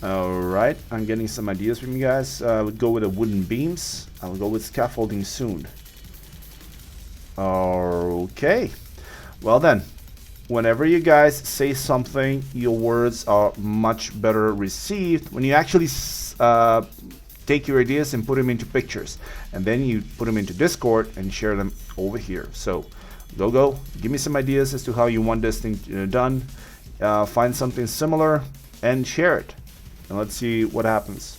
Alright, I'm getting some ideas from you guys. We'll go with the wooden beams. I'll go with scaffolding soon. Okay. Well then, whenever you guys say something, your words are much better received when you actually take your ideas and put them into pictures. And then you put them into Discord and share them over here. So, go. Give me some ideas as to how you want this thing done. Find something similar and share it. And let's see what happens.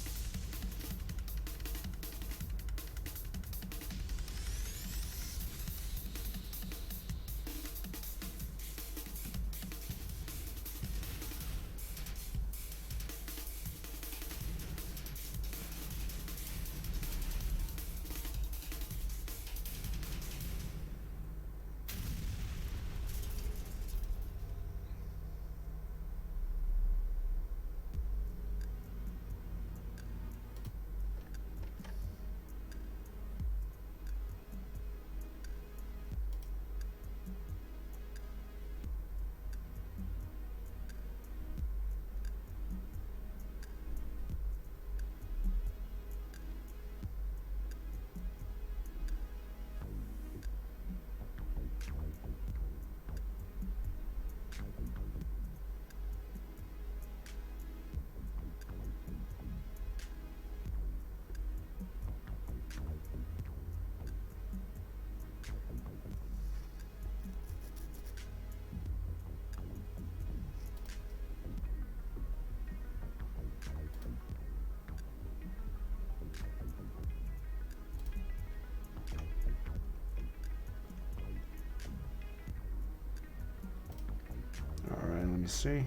me see.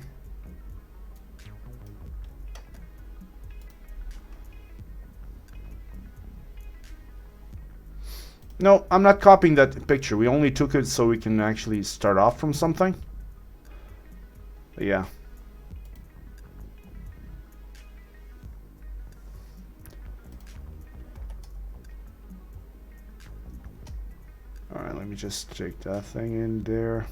No, I'm not copying that picture. We only took it so we can actually start off from something. But yeah. Alright, let me just take that thing in there.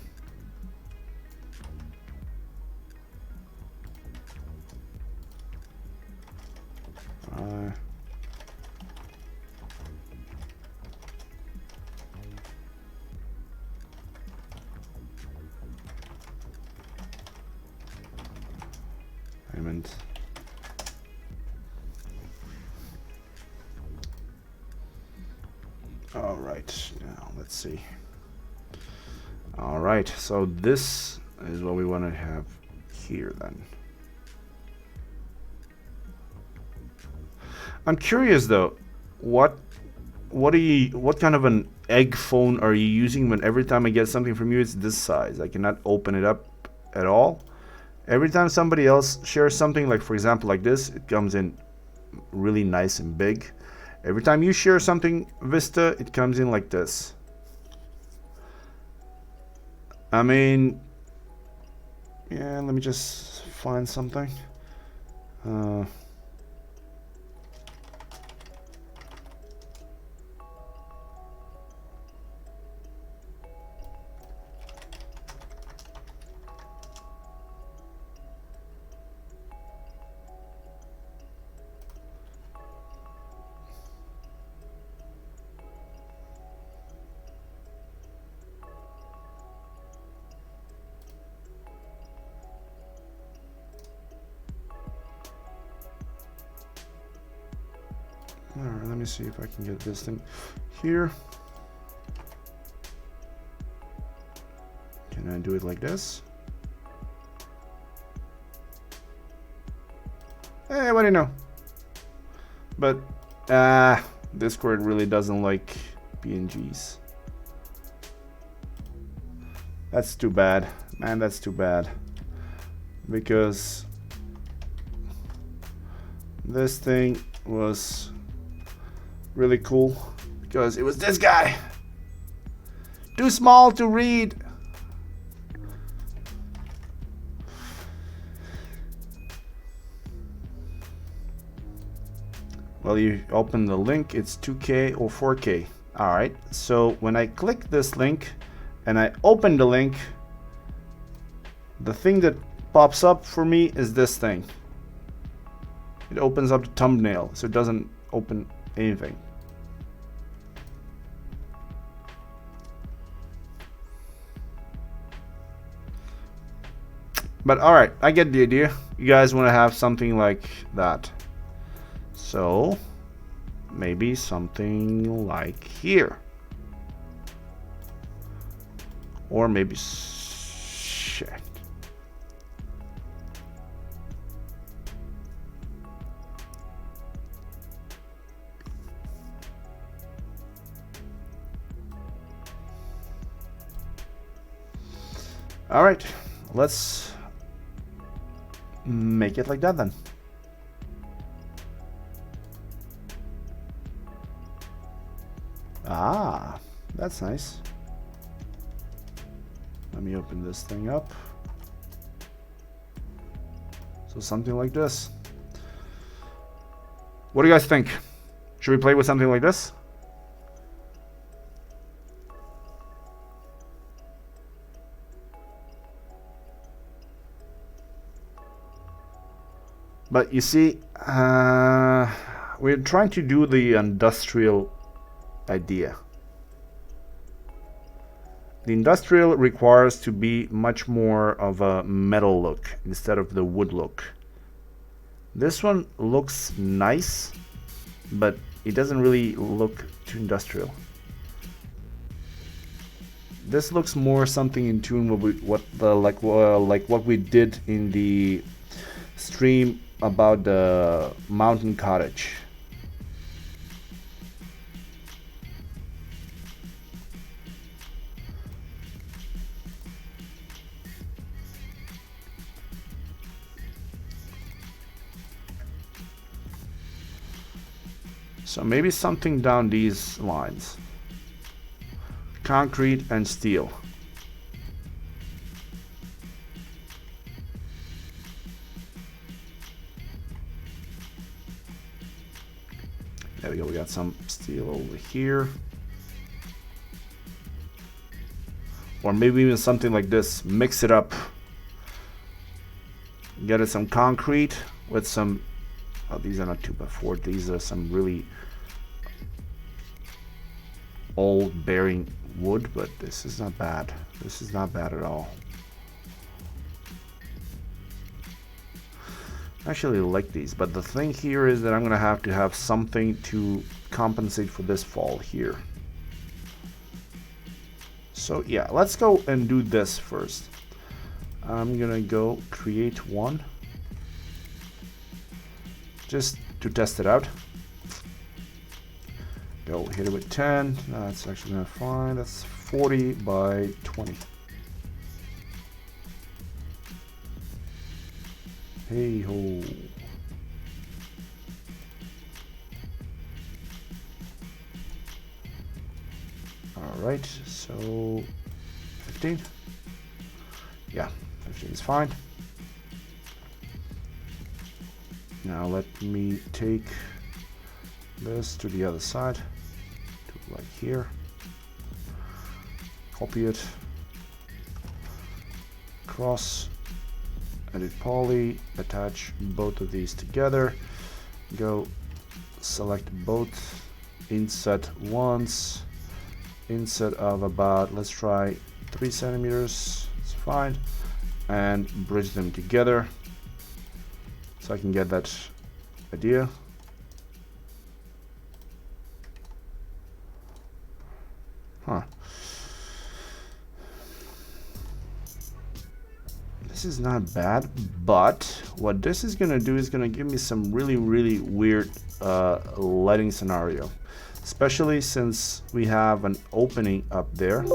Payment. All right, now let's see. All right, so this is what we want to have here then. I'm curious though, what kind of an egg phone are you using when every time I get something from you it's this size? I cannot open it up at all. Every time somebody else shares something, like for example like this, it comes in really nice and big. Every time you share something, Vista, it comes in like this. I mean, yeah, let me just find something. Alright, let me see if I can get this thing here. Can I do it like this? Hey, what do you know? But, Discord really doesn't like PNGs. That's too bad. Man, that's too bad. Because this thing was really cool because it was this guy. Too small to read. Well, you open the link, it's 2K or 4K. All right, so when I click this link and I open the link, the thing that pops up for me is this thing. It opens up the thumbnail, so it doesn't open anything. But all right, I get the idea. You guys want to have something like that. So maybe something like here. Or maybe shit. All right, let's make it like that then. Ah, that's nice. Let me open this thing up. So something like this. What do you guys think? Should we play with something like this? But you see, we're trying to do the industrial idea. The industrial requires to be much more of a metal look instead of the wood look. This one looks nice, but it doesn't really look too industrial. This looks more something in tune with like what we did in the stream about the mountain cottage. So maybe something down these lines. Concrete and steel. There we go, we got some steel over here. Or maybe even something like this, mix it up. Get it some concrete with some, oh, these are not 2x4, these are some really old bearing wood, but this is not bad. This is not bad at all. I actually like these, but the thing here is that I'm gonna have to have something to compensate for this fall here. So yeah, let's go and do this first. I'm gonna go create one just to test it out. Go hit it with 10. That's actually not fine. That's 40 by 20. Hey ho. Alright, so 15. Yeah, 15 is fine. Now let me take this to the other side, to like here. Copy it. Cross. Edit poly. Attach both of these together. Go select both. Inset once. Inset of about, let's try 3 centimeters. It's fine. And bridge them together so I can get that idea. Huh. This is not bad, but what this is gonna do is gonna give me some really weird lighting scenario, especially since we have an opening up there. So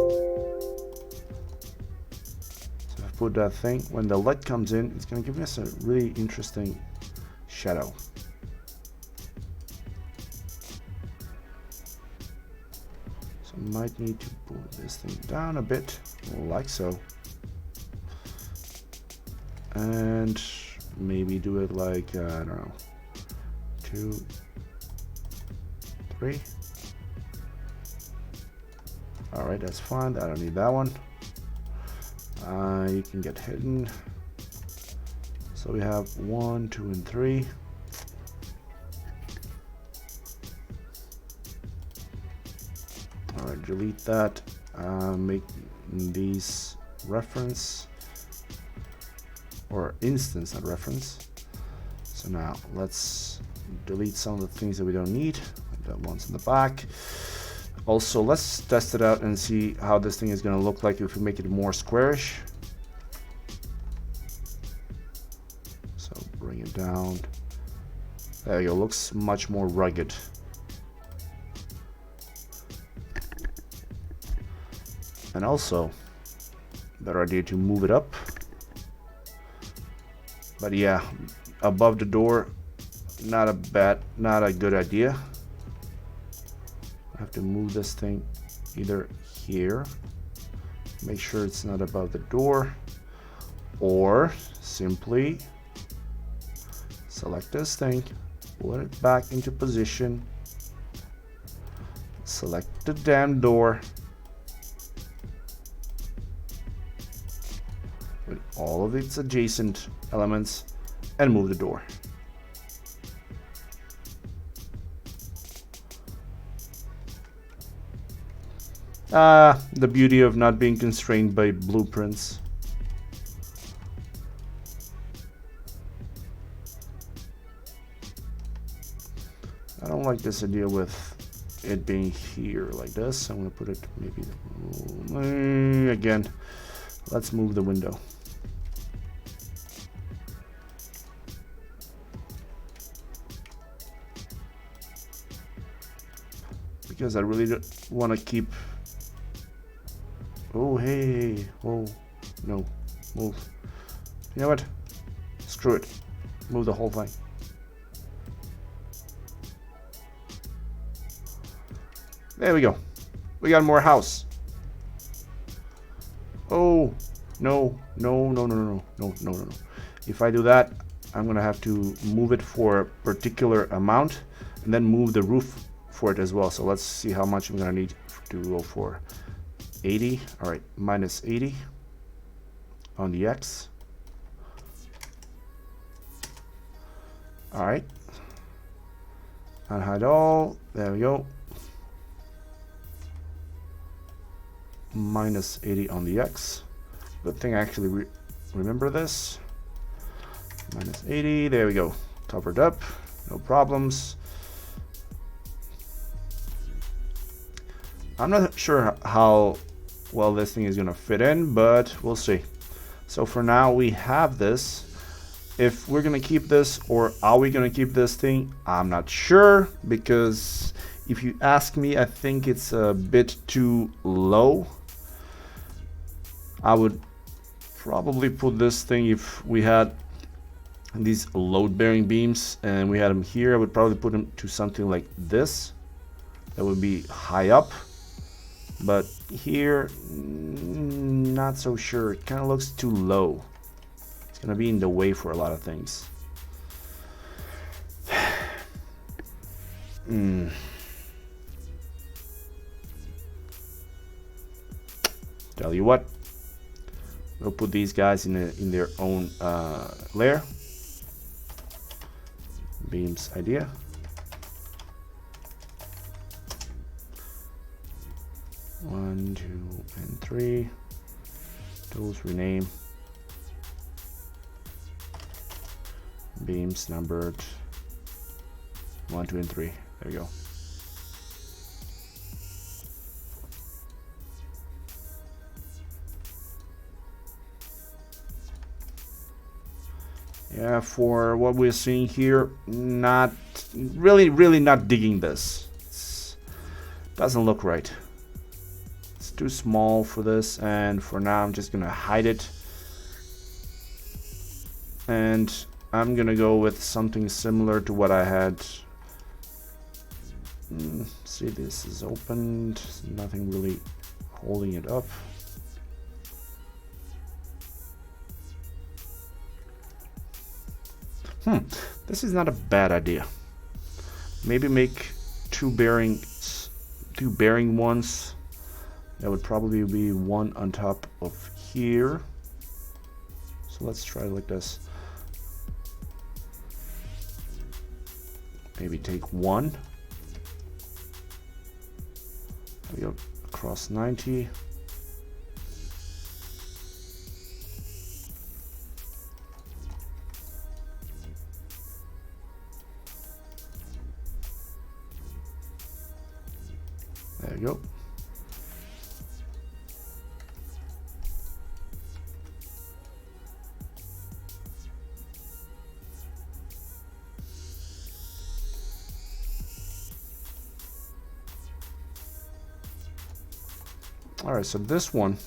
if I put that thing, when the light comes in, it's gonna give us a really interesting shadow. So I might need to pull this thing down a bit, like so. And maybe do it like, I don't know, 2, 3. All right, that's fine. I don't need that one. You can get hidden. So we have 1, 2, and 3. All right, delete that. Make these reference. Or instance, not reference. So now let's delete some of the things that we don't need. Like that one's in the back. Also, let's test it out and see how this thing is going to look like if we make it more squarish. So bring it down. There you go. Looks much more rugged. And also, better idea to move it up. But yeah, above the door, not a good idea. I have to move this thing either here, make sure it's not above the door, or simply select this thing, put it back into position, select the damn door with all of its adjacent elements and move the door. The beauty of not being constrained by blueprints. I don't like this idea with it being here like this. I'm gonna put it maybe again. Let's move the window. Because I really don't want to keep. Oh, hey, oh, no, move. You know what? Screw it. Move the whole thing. There we go. We got more house. Oh, no, no, no, no, no, no, no, no, no. If I do that, I'm gonna have to move it for a particular amount and then move the roof for it as well. So let's see how much I'm gonna need to go for. 80. All right, minus 80 on the X. All right. Unhide all. There we go. Minus 80 on the X. Good thing I actually remember this. Minus 80. There we go. Covered up. No problems. I'm not sure how well this thing is going to fit in, but we'll see. So for now, we have this. If we're going to keep this, or are we going to keep this thing? I'm not sure, because if you ask me, I think it's a bit too low. I would probably put this thing, if we had these load-bearing beams and we had them here, I would probably put them to something like this. That would be high up. But here, not so sure. It kind of looks too low. It's going to be in the way for a lot of things. Tell you what, we'll put these guys in their own layer. Beams idea. One, 2, and 3. Tools rename. Beams numbered 1, 2, and 3. There we go. Yeah, for what we're seeing here, not really not digging this. Doesn't look right. It's too small for this, and for now I'm just gonna hide it. And I'm gonna go with something similar to what I had. See, this is opened, nothing really holding it up. This is not a bad idea. Maybe make two bearing ones. That would probably be one on top of here. So let's try it like this. Maybe take one. There we go, across 90. There you go. All right, so this one,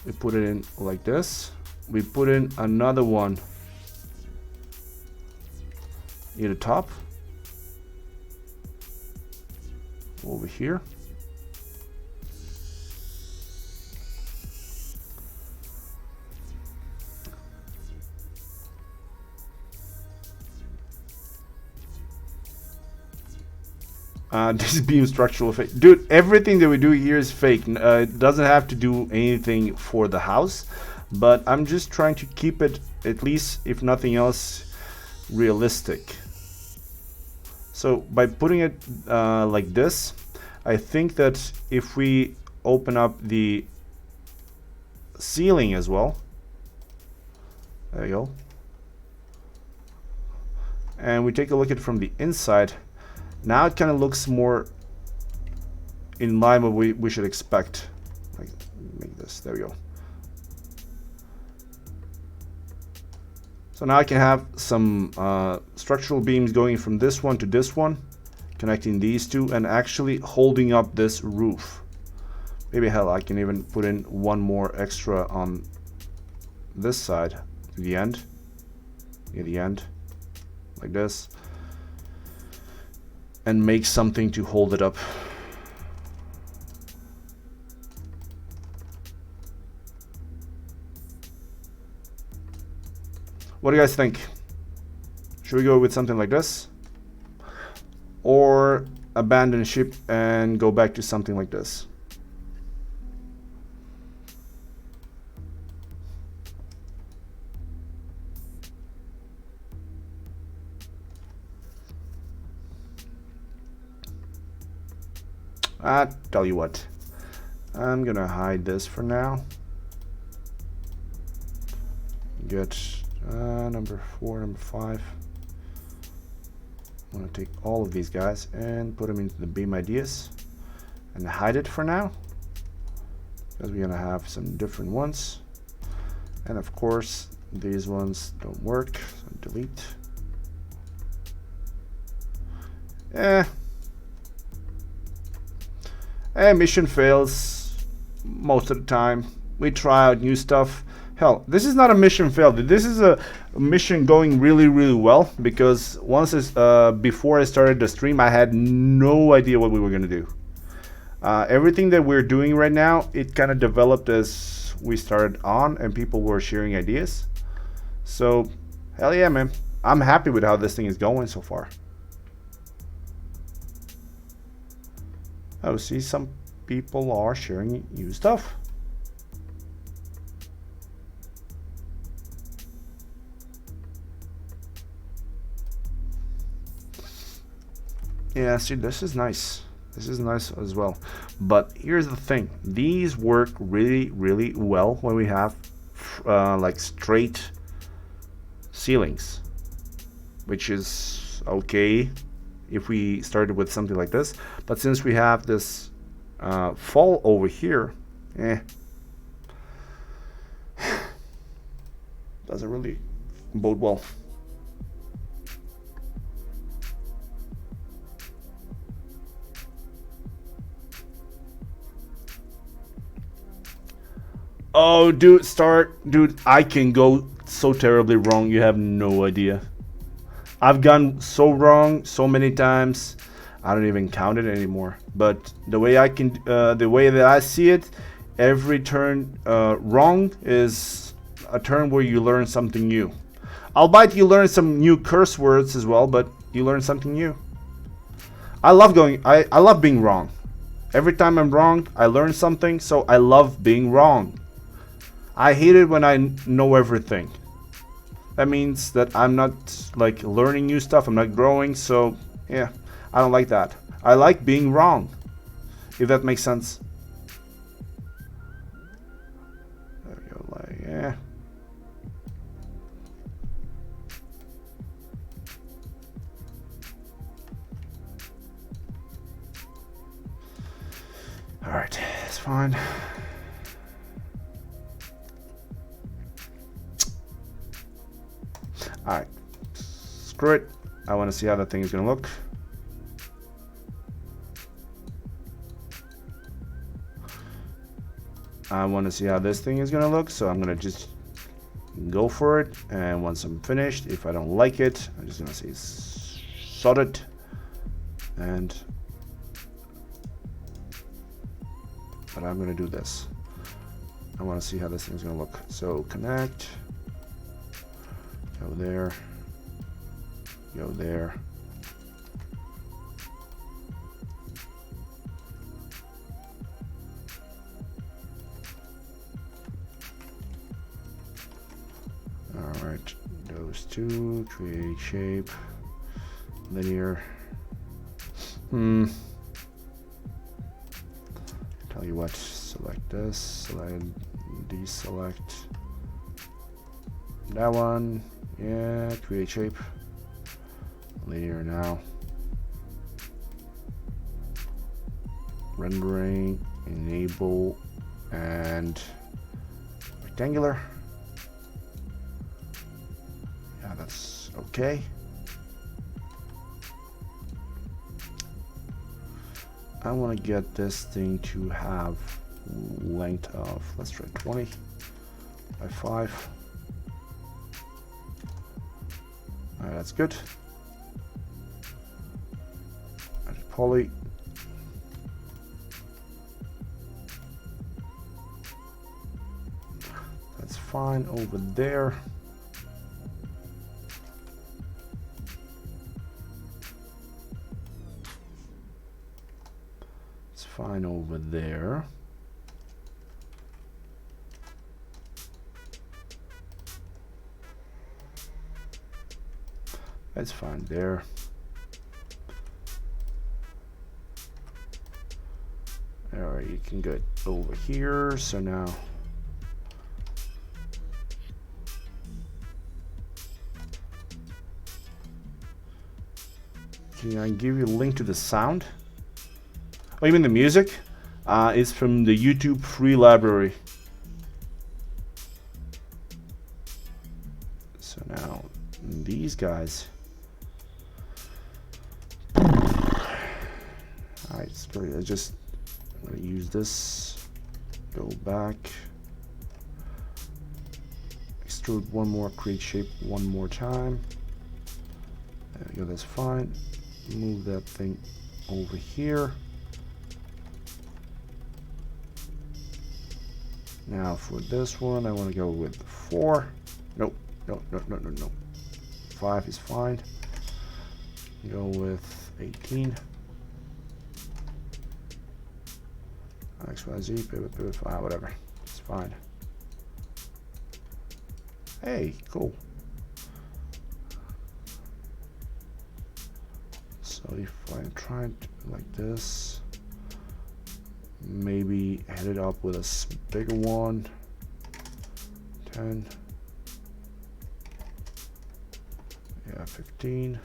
we put it in like this. We put in another one near the top. Over here. This beam structural fake. Dude, everything that we do here is fake. It doesn't have to do anything for the house, but I'm just trying to keep it, at least if nothing else, realistic. So by putting it like this, I think that if we open up the ceiling as well, there you go, and we take a look at it from the inside, now it kind of looks more in line with what we should expect. Like, make this, there we go. So now I can have some structural beams going from this one to this one, connecting these two and actually holding up this roof. Maybe hell, I can even put in one more extra on this side to the end, near the end, like this, and make something to hold it up. What do you guys think? Should we go with something like this? Or abandon ship and go back to something like this? I tell you what, I'm gonna hide this for now. Get number 4, number 5. I'm gonna take all of these guys and put them into the beam ideas and hide it for now, because we're gonna have some different ones. And of course these ones don't work, so delete. Mission fails most of the time. We try out new stuff. Hell, this is not a mission failed. This is a mission going really, really well, because once before I started the stream, I had no idea what we were gonna do. Everything that we're doing right now, it kind of developed as we started on, and people were sharing ideas. So, hell yeah, man. I'm happy with how this thing is going so far. Oh, see, some people are sharing new stuff. Yeah, see, this is nice. This is nice as well. But here's the thing. These work really, really well when we have like straight ceilings, which is okay if we started with something like this. But since we have this fall over here, doesn't really bode well. Oh, dude, dude, I can go so terribly wrong, you have no idea. I've gone so wrong so many times, I don't even count it anymore. But the way the way that I see it, every turn wrong is a turn where you learn something new. Albeit you learn some new curse words as well, but you learn something new. I love being wrong. Every time I'm wrong, I learn something, so I love being wrong. I hate it when I know everything. That means that I'm not like learning new stuff, I'm not growing, so yeah, I don't like that. I like being wrong, if that makes sense. There we go, like, yeah. Alright, it's fine. Alright, screw it. I want to see how that thing is going to look. I want to see how this thing is going to look, so I'm going to just go for it. And once I'm finished, if I don't like it, I'm just going to say sod it. But I'm going to do this. I want to see how this thing is going to look. So connect. Go there. Go there. Alright, those two, create shape, linear. Tell you what, select this, select, deselect that one. Yeah, create shape, linear now, rendering, enable, and rectangular. Yeah, that's okay. I want to get this thing to have length of, let's try 20 by 5. Alright, that's good. Add poly. That's fine over there. fine over there. That's fine there. Alright, you can get over here. So now can I give you a link to the sound? Oh, you mean the music? It's from the YouTube free library. So now these guys. Alright, so I'm gonna use this. Go back. Extrude one more, create shape one more time. There we go, that's fine. Move that thing over here. Now for this one, I want to go with 4. Nope, no. 5 is fine. Go with 18. XYZ, pivot, whatever. It's fine. Hey, cool. So if I'm trying to like this, maybe head it up with a bigger one. 10. Yeah, 15.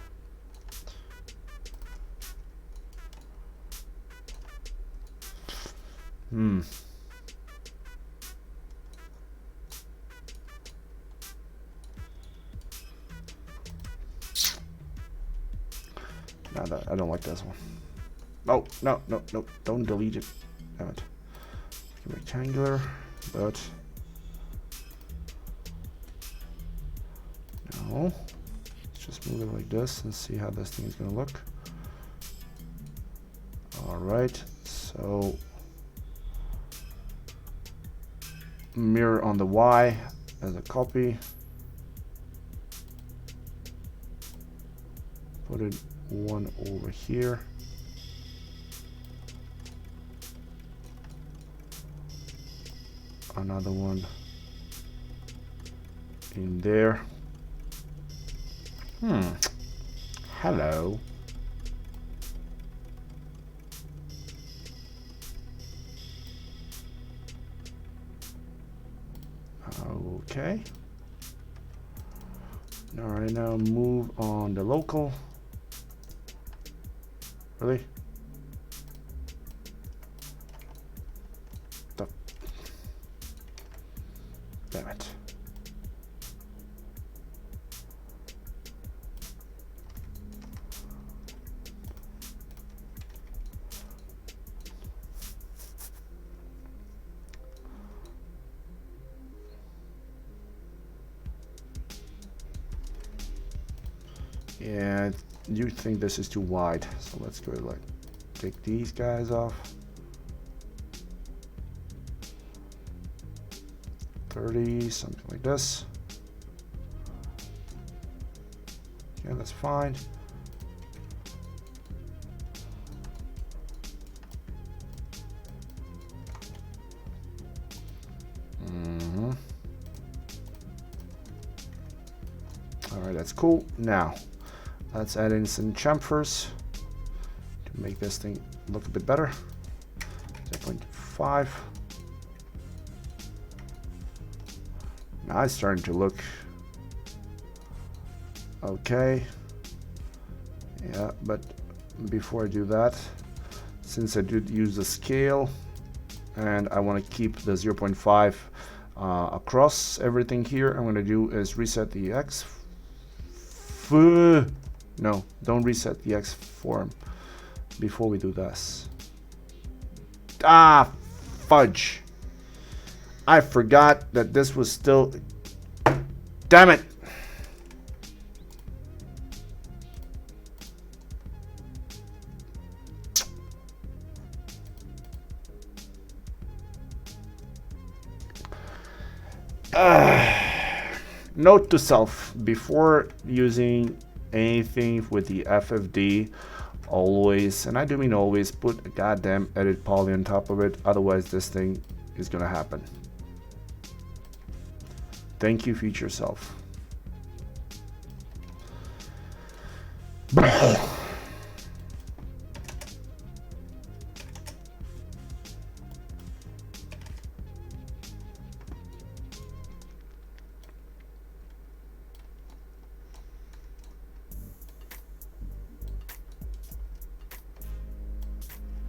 No, I don't like this one. Oh, no, don't delete it. Damn it. Rectangular, but no. Let's just move it like this and see how this thing is gonna look. Alright, so mirror on the Y as a copy. Put it one over here. Another one in there. Hello. Okay. All right, now move on the local. Really? Damn it. Yeah, you think this is too wide, so let's go like take these guys off. 30, something like this. Yeah, that's fine. All right, that's cool. Now, let's add in some chamfers to make this thing look a bit better. 0.5. Now it's starting to look okay. Yeah, but before I do that, since I did use the scale and I want to keep the 0.5 across everything here, I'm going to do is reset the X. No, don't reset the X form before we do this. Ah, fudge. I forgot that this was still... Damn it! Note to self, before using anything with the FFD always, and I do mean always, put a goddamn edit poly on top of it, otherwise this thing is gonna happen. Thank you, future self.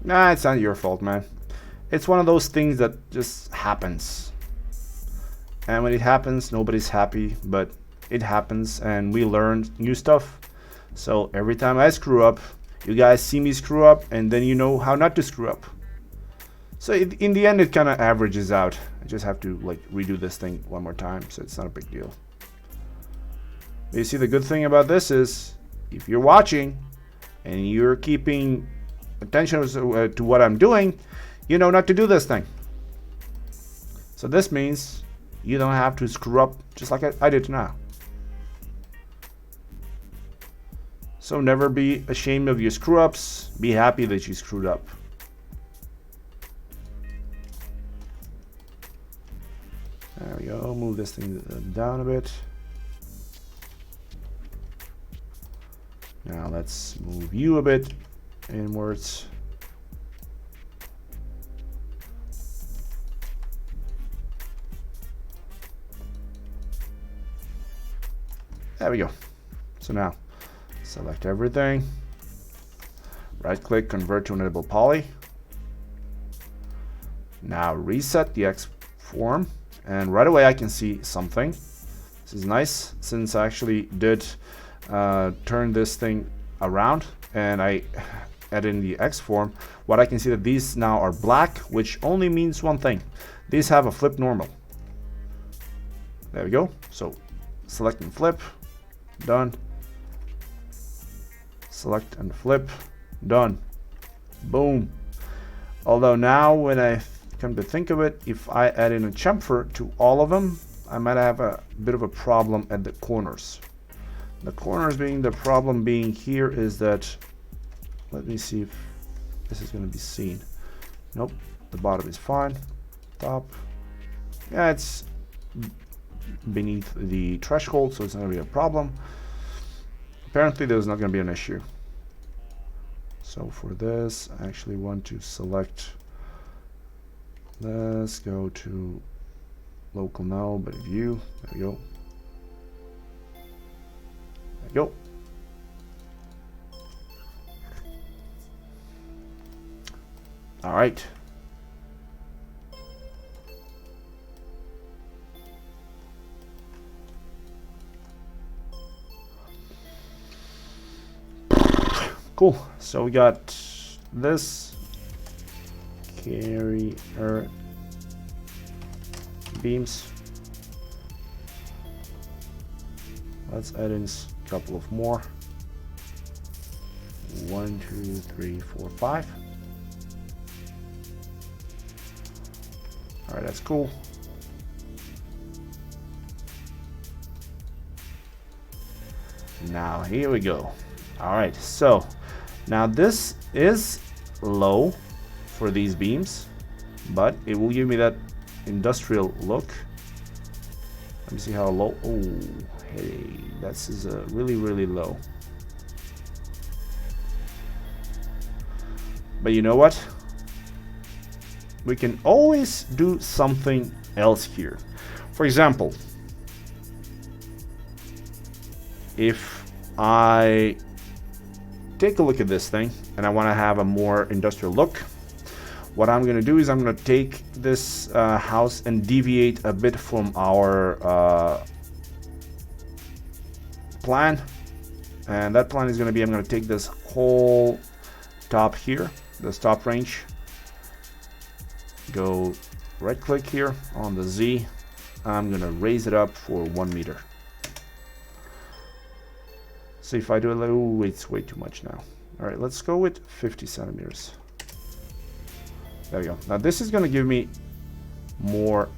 Nah, it's not your fault, man. It's one of those things that just happens. And when it happens, nobody's happy, but it happens and we learn new stuff. So every time I screw up, you guys see me screw up and then you know how not to screw up. So in the end, it kind of averages out. I just have to like redo this thing one more time, so it's not a big deal. You see, the good thing about this is if you're watching and you're keeping attention to what I'm doing, you know not to do this thing. So this means you don't have to screw up just like I did now. So never be ashamed of your screw ups. Be happy that you screwed up. There we go. Move this thing down a bit. Now let's move you a bit inwards. There we go. So now select everything, right click, convert to an editable poly. Now reset the X form, and right away I can see something. This is nice since I actually did turn this thing around and I add in the X form. What I can see that these now are black, which only means one thing. These have a flip normal. There we go. So select and flip, done. Select and flip, done. Boom. Although now when I come to think of it, if I add in a chamfer to all of them, I might have a bit of a problem at the corners. The corners being the problem being here is that, let me see if this is going to be seen. Nope, the bottom is fine. Top, yeah, it's beneath the threshold, so it's not going to be a problem. Apparently there's not going to be an issue. So for this, I actually want to select, let's go to local now, but view, there we go. There we go. All right. Cool. So we got this carrier beams. Let's add in a couple of more. 1, 2, 3, 4, 5. All right, that's cool. Now here we go. All right, so now this is low for these beams, but it will give me that industrial look. Let me see how low. Oh, hey, this is a really low. But you know what? We can always do something else here. For example, if I take a look at this thing and I want to have a more industrial look, what I'm going to do is I'm going to take this house and deviate a bit from our plan, and that plan is going to be, I'm going to take this whole top here, this top range, go right click here on the Z, I'm going to raise it up for 1 meter. So if I do a little, it's way too much now. All right, let's go with 50 centimeters. There we go. Now this is going to give me more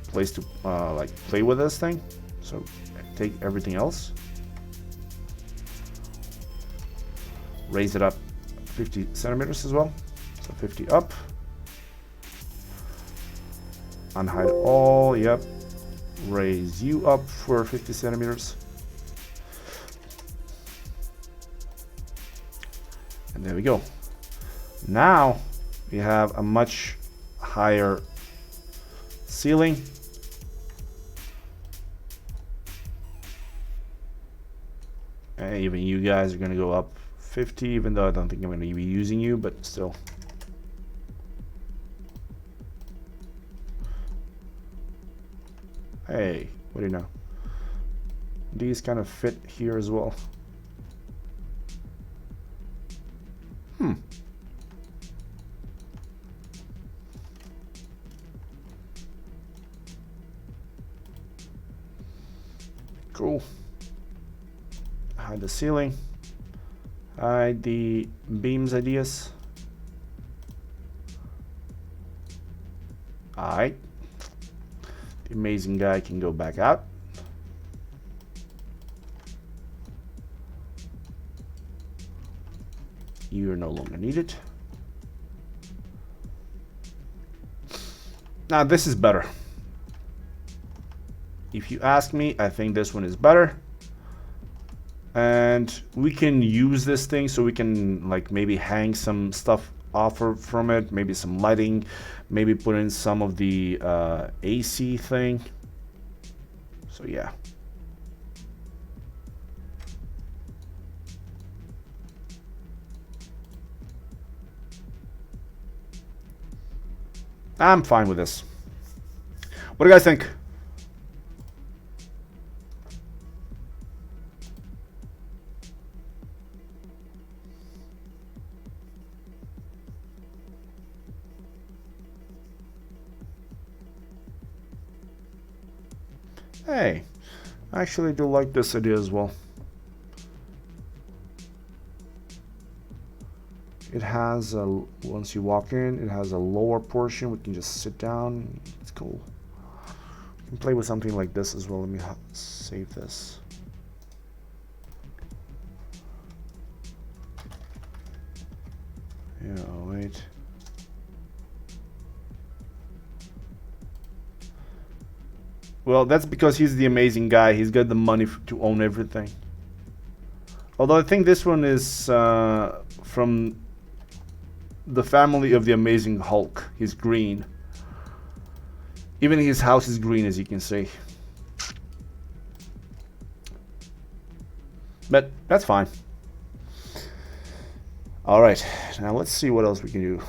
place to like play with this thing. So take everything else. raise it up 50 centimeters as well. So 50 up. Unhide all, yep. Raise you up for 50 centimeters. And there we go. Now we have a much higher ceiling. And even you guys are going to go up 50, even though I don't think I'm going to be using you, but still. Hey, what do you know? These kind of fit here as well. Cool. Hide the ceiling. Hide the beams ideas. Alright. The amazing guy can go back out. You are no longer needed. Now this is better. If you ask me, I think this one is better. And we can use this thing so we can like maybe hang some stuff off from it, maybe some lighting, maybe put in some of the AC thing. So yeah. I'm fine with this. What do you guys think? Hey, I actually do like this idea as well. It has a, once you walk in, it has a lower portion. We can just sit down. It's cool. You can play with something like this as well. Let me save this. Yeah, wait. Well, that's because he's the amazing guy. He's got the money to own everything. Although I think this one is from the family of the Amazing Hulk. He's green. Even his house is green, as you can see. But that's fine. All right, now let's see what else we can do.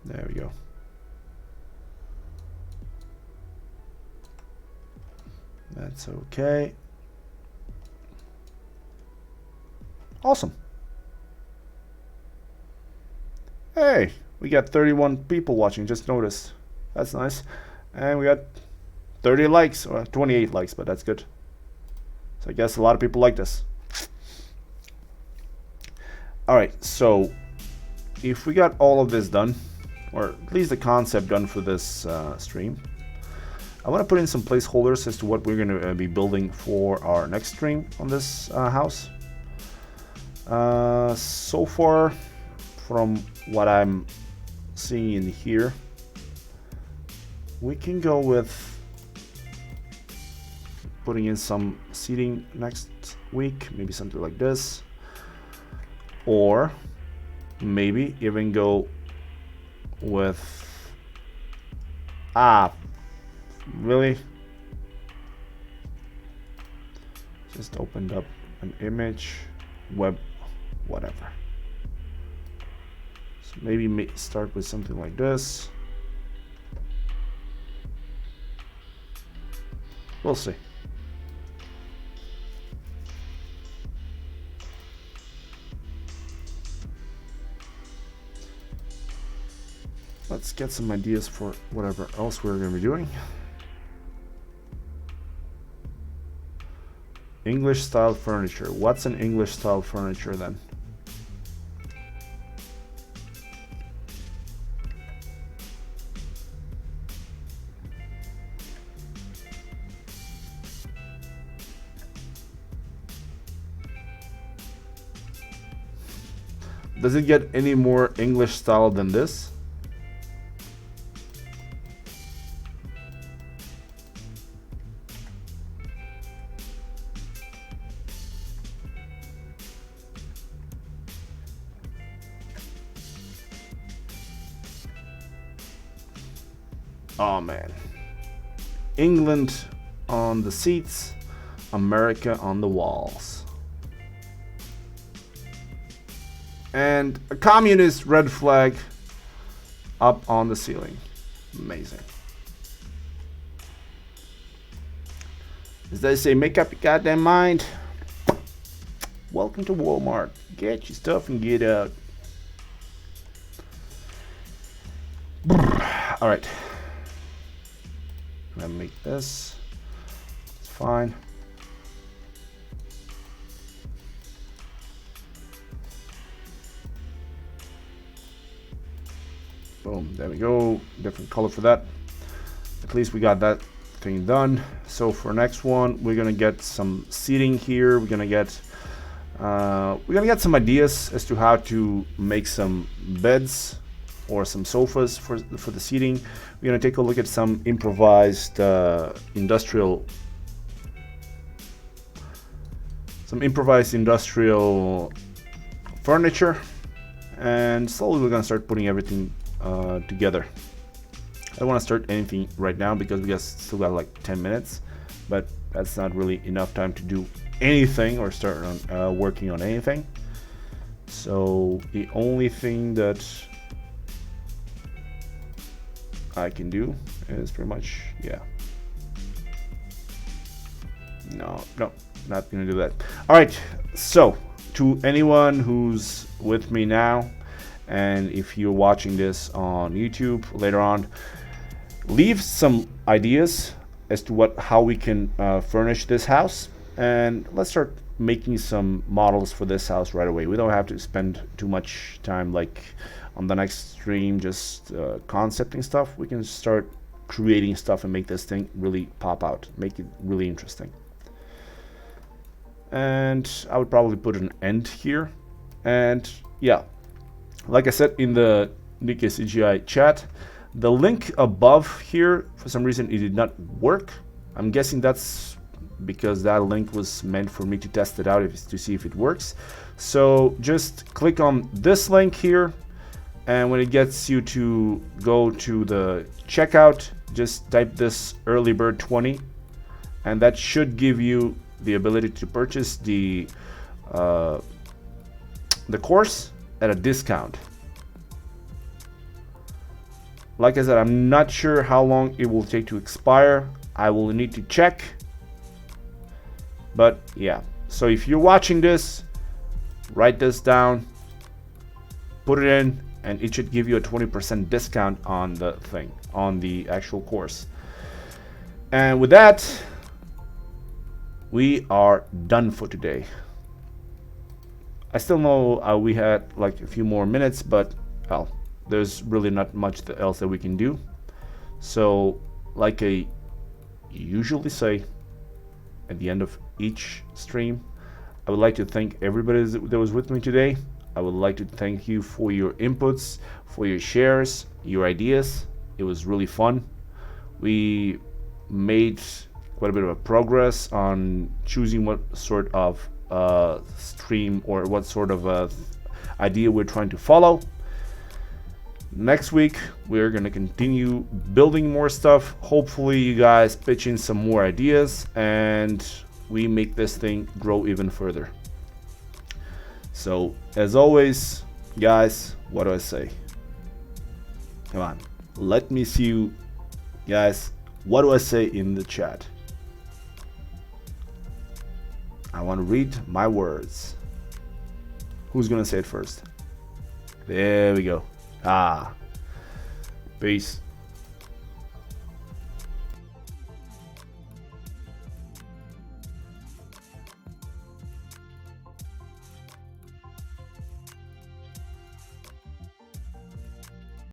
There we go. That's okay. Awesome. Hey, we got 31 people watching, just noticed. That's nice. And we got 30 likes, or 28 likes, but that's good. So I guess a lot of people like this. Alright, so if we got all of this done, or at least the concept done for this stream, I want to put in some placeholders as to what we're going to be building for our next stream on this house. So far, from what I'm seeing in here, we can go with putting in some seating next week, maybe something like this, or maybe even go with really just opened up an image, web, whatever. So maybe start with something like this. We'll see. Let's get some ideas for whatever else we're going to be doing. English style furniture. What's an English style furniture then? Does it get any more English style than this? Oh man. England on the seats, America on the walls. And a communist red flag up on the ceiling. Amazing. As they say, make up your goddamn mind. Welcome to Walmart. Get your stuff and get out. Alright. I'm gonna make this. It's fine. Boom, there we go. Different color for that. At least we got that thing done. So for next one, we're gonna get some seating here. We're gonna get some ideas as to how to make some beds or some sofas for the seating. We're gonna take a look at some improvised industrial furniture, and slowly we're gonna start putting everything together. I don't want to start anything right now because we still got like 10 minutes, but that's not really enough time to do anything or start on working on anything. So the only thing that I can do is pretty much, yeah. No, not gonna do that. All right, so to anyone who's with me now, and if you're watching this on YouTube later on, leave some ideas as to how we can furnish this house, and let's start making some models for this house right away. We don't have to spend too much time like on the next stream just concepting stuff. We can start creating stuff and make this thing really pop out, make it really interesting. And I would probably put an end here. And yeah, like I said in the Nikkei CGI chat, the link above here, for some reason it did not work. I'm guessing that's because that link was meant for me to test it out to see if it works. So just click on this link here, and when it gets you to go to the checkout, just type this early bird 20, and that should give you the ability to purchase the course at a discount. Like I said, I'm not sure how long it will take to expire. I will need to check. But yeah, so if you're watching this, write this down, put it in, and it should give you a 20% discount on the thing, on the actual course. And with that, we are done for today. I still know we had like a few more minutes, but well, there's really not much else that we can do. So like I usually say at the end of each stream, I would like to thank everybody that was with me today. I would like to thank you for your inputs, for your shares, your ideas. It was really fun. We made quite a bit of a progress on choosing what sort of stream or what sort of idea we're trying to follow. Next week, we're going to continue building more stuff. Hopefully you guys pitch in some more ideas and we make this thing grow even further. So as always, guys, what do I say? Come on, let me see you guys. What do I say in the chat? I want to read my words. Who's gonna say it first? There we go. Peace.